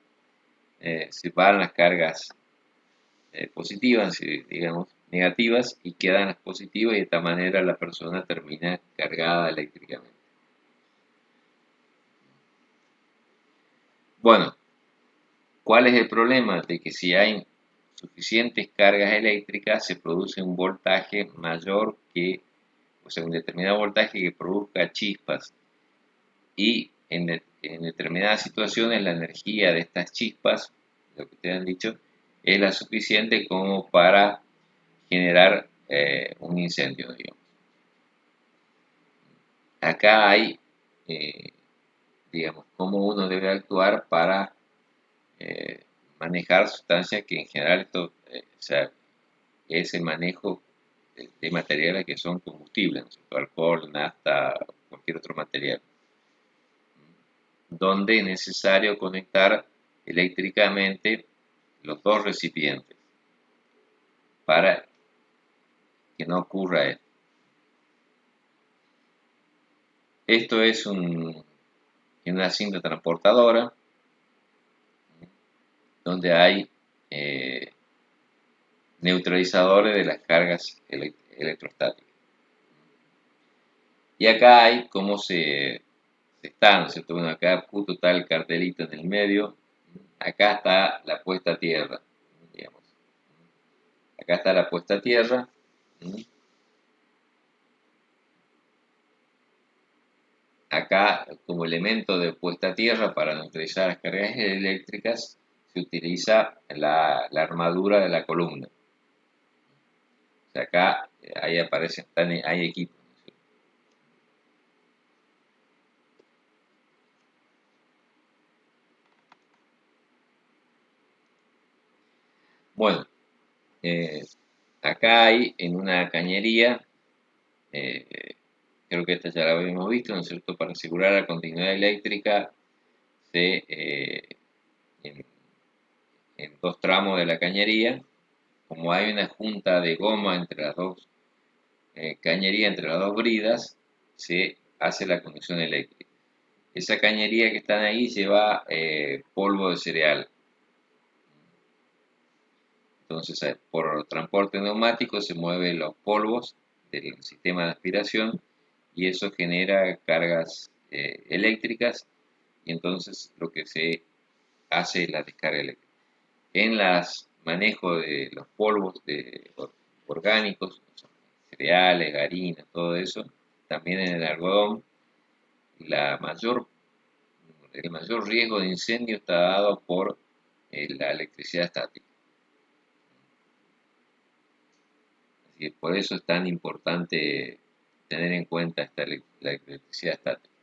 se van las cargas positivas, digamos, negativas, y quedan las positivas y de esta manera la persona termina cargada eléctricamente. Bueno, ¿cuál es el problema? De que si hay suficientes cargas eléctricas se produce un voltaje mayor que, o sea, un determinado voltaje que produzca chispas, y en determinadas situaciones la energía de estas chispas, lo que ustedes han dicho, es la suficiente como para generar un incendio, digamos. Acá hay, digamos, cómo uno debe actuar para manejar sustancias que en general esto, o sea, ese manejo de materiales que son combustibles, ¿no es cierto? Alcohol, nafta, cualquier otro material, donde es necesario conectar eléctricamente los dos recipientes para que no ocurra esto. Esto es en una cinta transportadora donde hay neutralizadores de las cargas electrostáticas. Y acá hay cómo se está, ¿no es cierto? Bueno, acá justo está el cartelito en el medio. Acá está la puesta a tierra, digamos. Acá está la puesta a tierra. Acá, como elemento de puesta a tierra para neutralizar las cargas eléctricas, se utiliza la armadura de la columna. O sea, acá ahí aparecen, hay equipos. Bueno, acá hay en una cañería, creo que esta ya la habíamos visto, ¿no es cierto? Para asegurar la continuidad eléctrica en, en dos tramos de la cañería, como hay una junta de goma entre las dos cañerías, entre las dos bridas, se hace la conducción eléctrica. Esa cañería que están ahí lleva polvo de cereal. Entonces, por transporte neumático se mueven los polvos del sistema de aspiración y eso genera cargas eléctricas y entonces lo que se hace es la descarga eléctrica. En los manejos de los polvos orgánicos, cereales, harinas, todo eso, también en el algodón, el mayor riesgo de incendio está dado por la electricidad estática. Así que por eso es tan importante tener en cuenta la electricidad estática.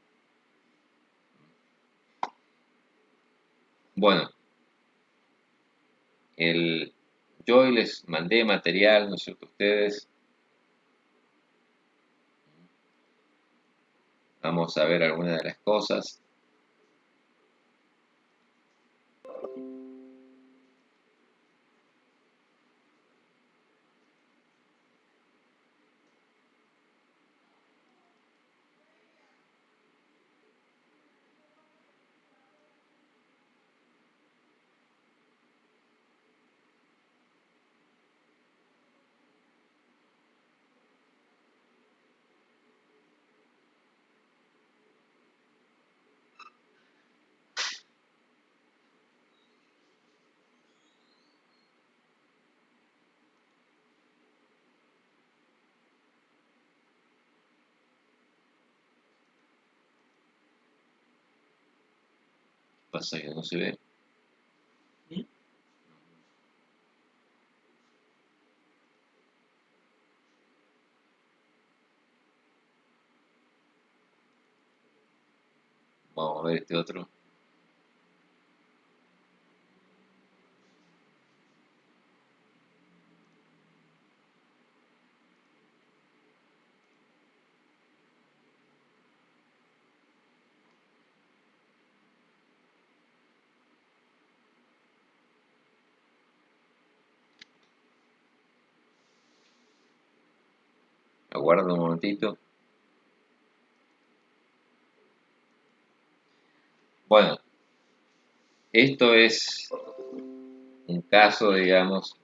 Bueno, yo les mandé material, ¿no es cierto? Ustedes. Vamos a ver algunas de las cosas. Pasa que no se ve. Vamos a ver este otro. Aguarda un momentito. Bueno, esto es un caso, digamos,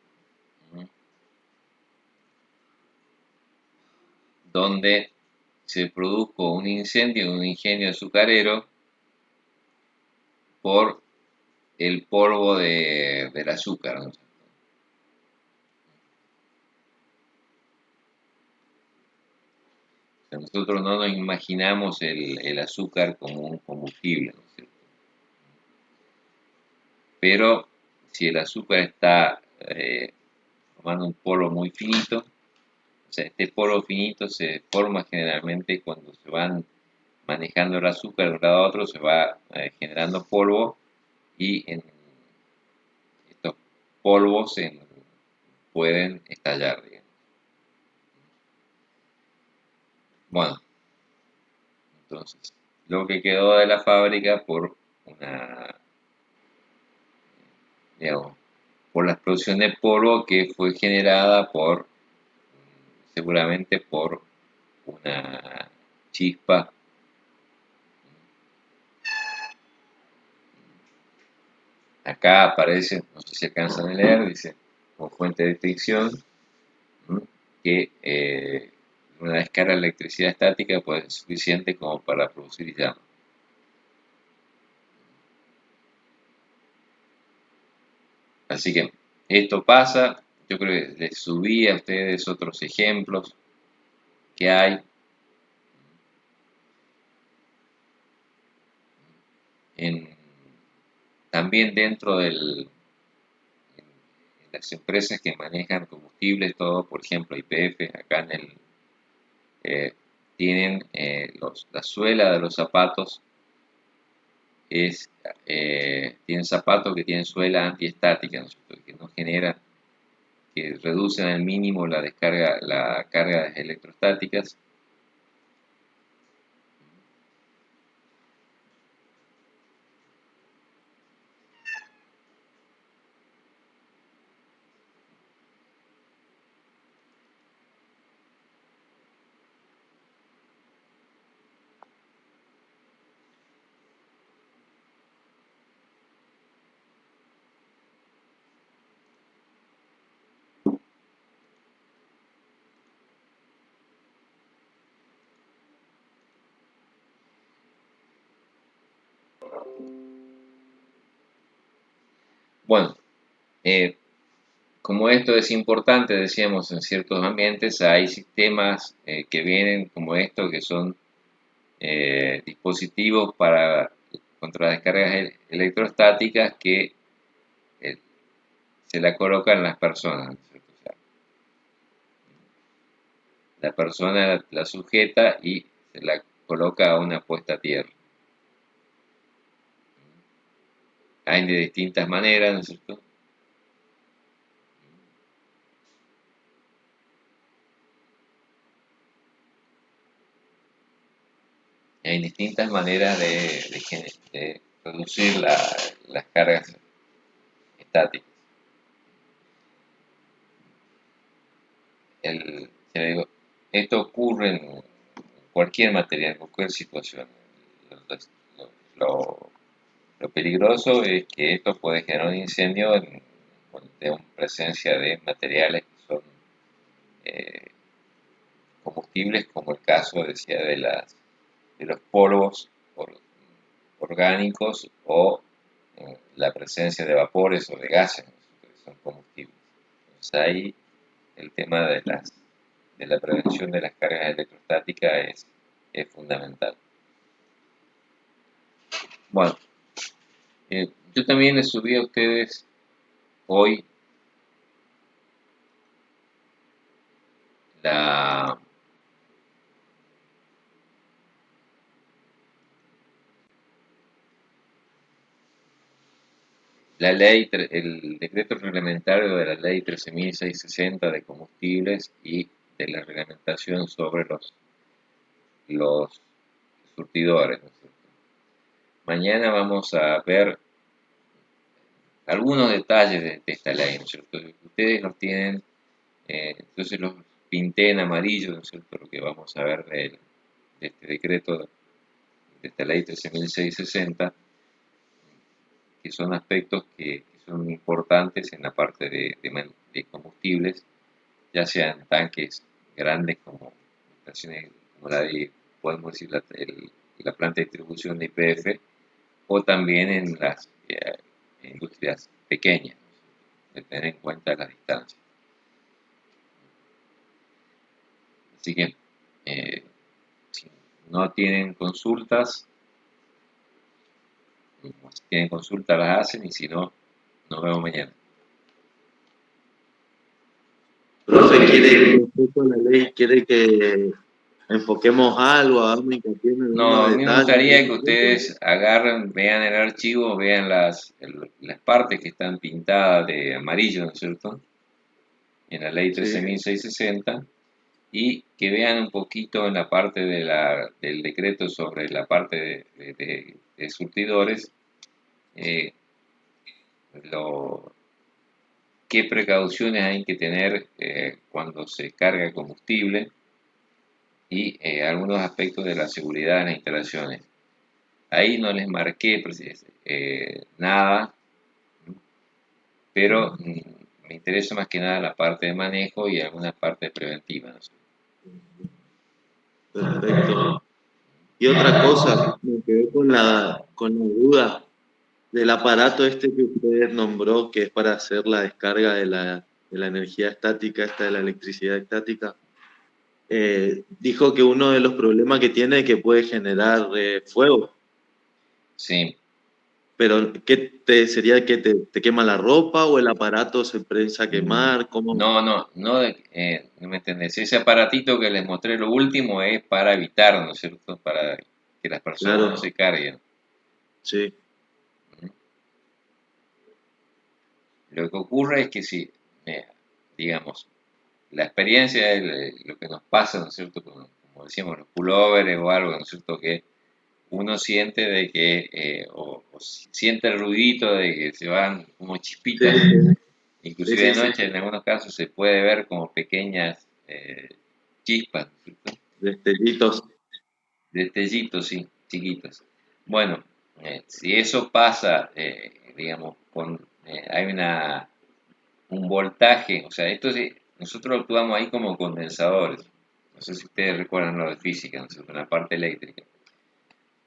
donde se produjo un incendio en un ingenio azucarero por el polvo del azúcar, ¿no? O sea, nosotros no nos imaginamos el azúcar como un combustible, ¿no es cierto? Pero si el azúcar está formando un polvo muy finito, o sea, este polvo finito se forma generalmente cuando se van manejando el azúcar de un lado a otro, se va generando polvo y estos polvos pueden estallar, digamos. Bueno, entonces, lo que quedó de la fábrica por una, digamos, por la explosión de polvo que fue generada por, seguramente por una chispa. Acá aparece, no sé si alcanzan a leer, dice, como fuente de fricción, que una descarga de electricidad estática puede ser suficiente como para producir llamas. Así que esto pasa, yo creo que les subí a ustedes otros ejemplos que hay. También dentro en las empresas que manejan combustibles, todo, por ejemplo, YPF, acá tienen la suela de los zapatos, tienen zapatos que tienen suela antiestática, ¿no es cierto? Que no generan, que reducen al mínimo la carga electrostáticas. Bueno, como esto es importante, decíamos, en ciertos ambientes, hay sistemas que vienen como esto, que son dispositivos contra descargas electrostáticas que se la colocan las personas, ¿no es cierto? O sea, la persona la sujeta y se la coloca a una puesta a tierra. Hay de distintas maneras, ¿no es cierto? Hay distintas maneras de reducir las cargas estáticas. Ya digo, esto ocurre en cualquier material, en cualquier situación. Lo, lo peligroso es que esto puede generar un incendio de presencia de materiales que son eh, combustibles, como el caso, decía, de los polvos orgánicos o la presencia de vapores o de gases, ¿no? Que son combustibles. Entonces ahí el tema de la prevención de las cargas electrostáticas es fundamental. Bueno, yo también les subí a ustedes hoy la el decreto reglamentario de la ley 13.660 de combustibles y de la reglamentación sobre los surtidores, ¿no es cierto? Mañana vamos a ver algunos detalles de esta ley, ¿no es cierto? Ustedes los tienen, entonces los pinté en amarillo, ¿no es cierto? Lo que vamos a ver de este decreto, de esta ley 13.660, que son aspectos que son importantes en la parte de combustibles, ya sean tanques grandes como estaciones como podemos decir, la planta de distribución de YPF, o también en las industrias pequeñas, de tener en cuenta la distancia. Así que, si no tienen consultas, si tienen consultas las hacen, y si no, nos vemos mañana. Profe, respecto a la ley, quiere que enfoquemos algo, hagamos hincapié en No, a algunos mí me detalles. gustaría que ustedes agarren, vean el archivo, vean las partes que están pintadas de amarillo, ¿no es cierto? En la ley 13.660, y que vean un poquito en la parte del decreto sobre la parte de surtidores, lo, qué precauciones hay que tener cuando se carga combustible y algunos aspectos de la seguridad en las instalaciones. Ahí no les marqué nada, pero me interesa más que nada la parte de manejo y alguna parte preventiva, ¿no? Perfecto. Y otra cosa, me quedé con la duda del aparato este que usted nombró, que es para hacer la descarga de la energía estática, esta de la electricidad estática. Dijo que uno de los problemas que tiene es que puede generar fuego, Sí, pero sería que te quema la ropa o el aparato se empieza a quemar? ¿Cómo? no me entendés. Ese aparatito que les mostré lo último es para evitar, ¿no es cierto? Para que las personas Claro, no se carguen. sí, Lo que ocurre es que si, digamos, la experiencia es lo que nos pasa, ¿no es cierto? Como decíamos, los pulóveres o algo, ¿no es cierto? Que uno siente de que, o siente el ruidito de que se van como sí, chispitas, sí, inclusive sí, de sí, noche en algunos casos se puede ver como pequeñas chispas, ¿no es cierto? destellitos. Destellitos, sí, chiquitos. Bueno, si eso pasa, digamos, hay un voltaje, o sea, nosotros actuamos ahí como condensadores. No sé si ustedes recuerdan lo de física, ¿no es cierto? En la parte eléctrica.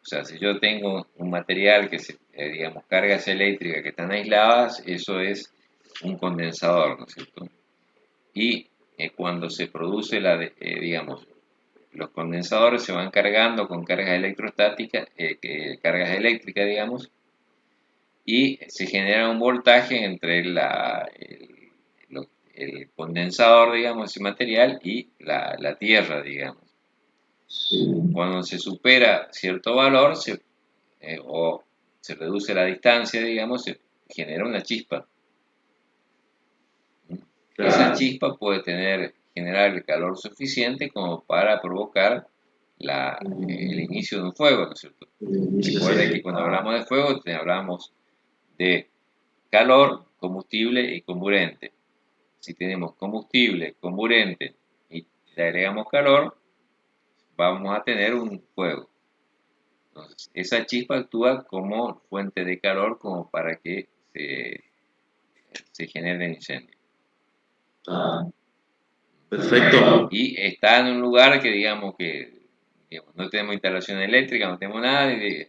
O sea, si yo tengo un material que digamos, cargas eléctricas que están aisladas, eso es un condensador, ¿no es cierto? Y cuando se produce digamos, los condensadores se van cargando con cargas electrostáticas, cargas eléctricas, digamos, y se genera un voltaje entre el condensador, digamos, ese material y la tierra, digamos. Cuando se supera cierto valor o se reduce la distancia, digamos, se genera una chispa. Esa chispa puede generar el calor suficiente como para provocar el inicio de un fuego, ¿no es cierto? Recuerda que cuando hablamos de fuego, hablamos de calor, combustible y comburente. Si tenemos combustible, comburente y le agregamos calor, vamos a tener un fuego. Entonces, esa chispa actúa como fuente de calor como para que se genere el incendio. Perfecto. Y está en un lugar que digamos no tenemos instalación eléctrica, no tenemos nada y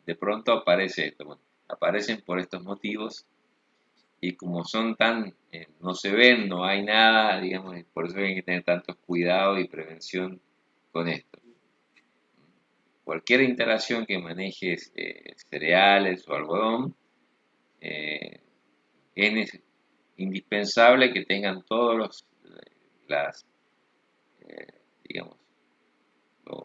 de pronto aparece esto. Bueno, aparecen por estos motivos y como son no se ven, no hay nada, digamos, por eso hay que tener tantos cuidados y prevención con esto. Cualquier instalación que maneje cereales o algodón, es indispensable que tengan las, eh, digamos, los,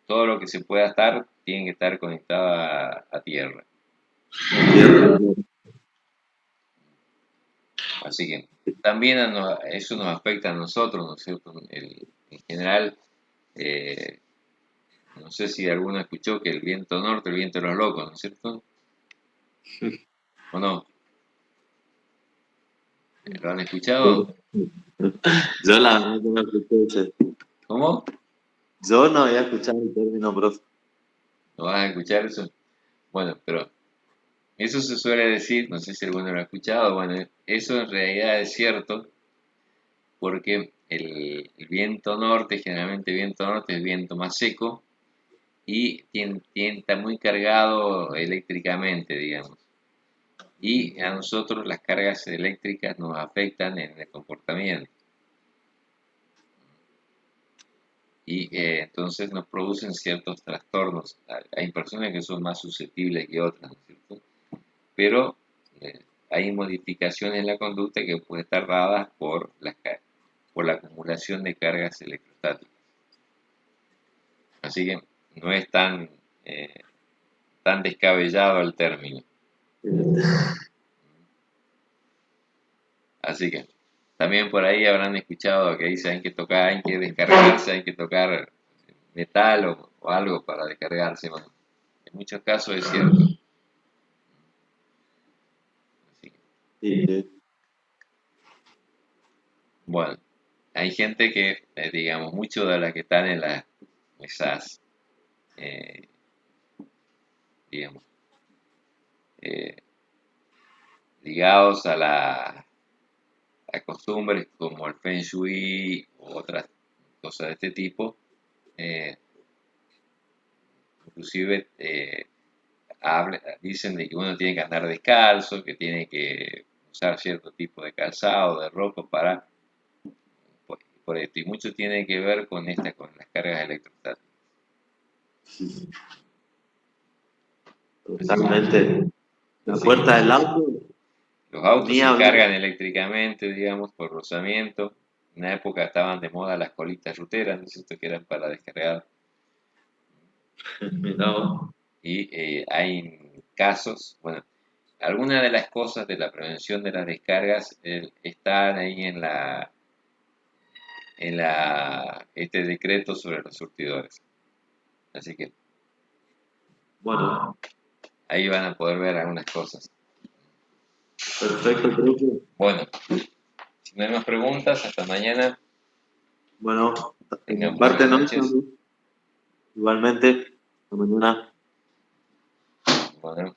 todo lo que se pueda estar, tiene que estar conectado a tierra. Así que también eso nos afecta a nosotros, ¿no es cierto? En general, eh, no sé si alguno escuchó que el viento norte, el viento de los locos, ¿no es cierto? ¿O no? ¿Lo han escuchado? Yo la verdad que no escuché ¿Cómo? Yo no había escuchado el término, profe. ¿No vas a escuchar eso? Bueno, pero eso se suele decir, no sé si alguno lo ha escuchado, bueno, eso en realidad es cierto porque el viento norte, generalmente el viento norte es viento más seco y está muy cargado eléctricamente, digamos. Y a nosotros las cargas eléctricas nos afectan en el comportamiento. Y entonces nos producen ciertos trastornos. Hay personas que son más susceptibles que otras, ¿no es cierto? Pero eh, hay modificaciones en la conducta que pueden estar dadas por la acumulación de cargas electrostáticas. Así que no es eh, tan descabellado el término. Así que También por ahí habrán escuchado que dice hay que tocar, hay que descargarse, hay que tocar metal o algo para descargarse. Bueno, en muchos casos es cierto. Así que, Sí, sí. bueno, hay gente que, digamos, muchos de las que están en esas, eh, digamos, eh, ligados a costumbres como el Feng Shui u otras cosas de este tipo, eh, inclusive dicen de que uno tiene que andar descalzo, que tiene que usar cierto tipo de calzado, de ropa para por esto. Y mucho tiene que ver con con las cargas electrostáticas. Totalmente. La Así puerta que del auto, los autos ni se hablar. cargan eléctricamente, digamos, por rozamiento. En una época estaban de moda las colitas ruteras, ¿no es cierto? Que eran para descargar. Mirá vos. Y hay casos, bueno, algunas de las cosas de la prevención de las descargas están ahí este decreto sobre los surtidores. Así que Bueno, ahí van a poder ver algunas cosas. perfecto, profe. Bueno, si no hay más preguntas, hasta mañana. Bueno, Tengan en buenas parte no, noches. igualmente, hasta mañana. Bueno.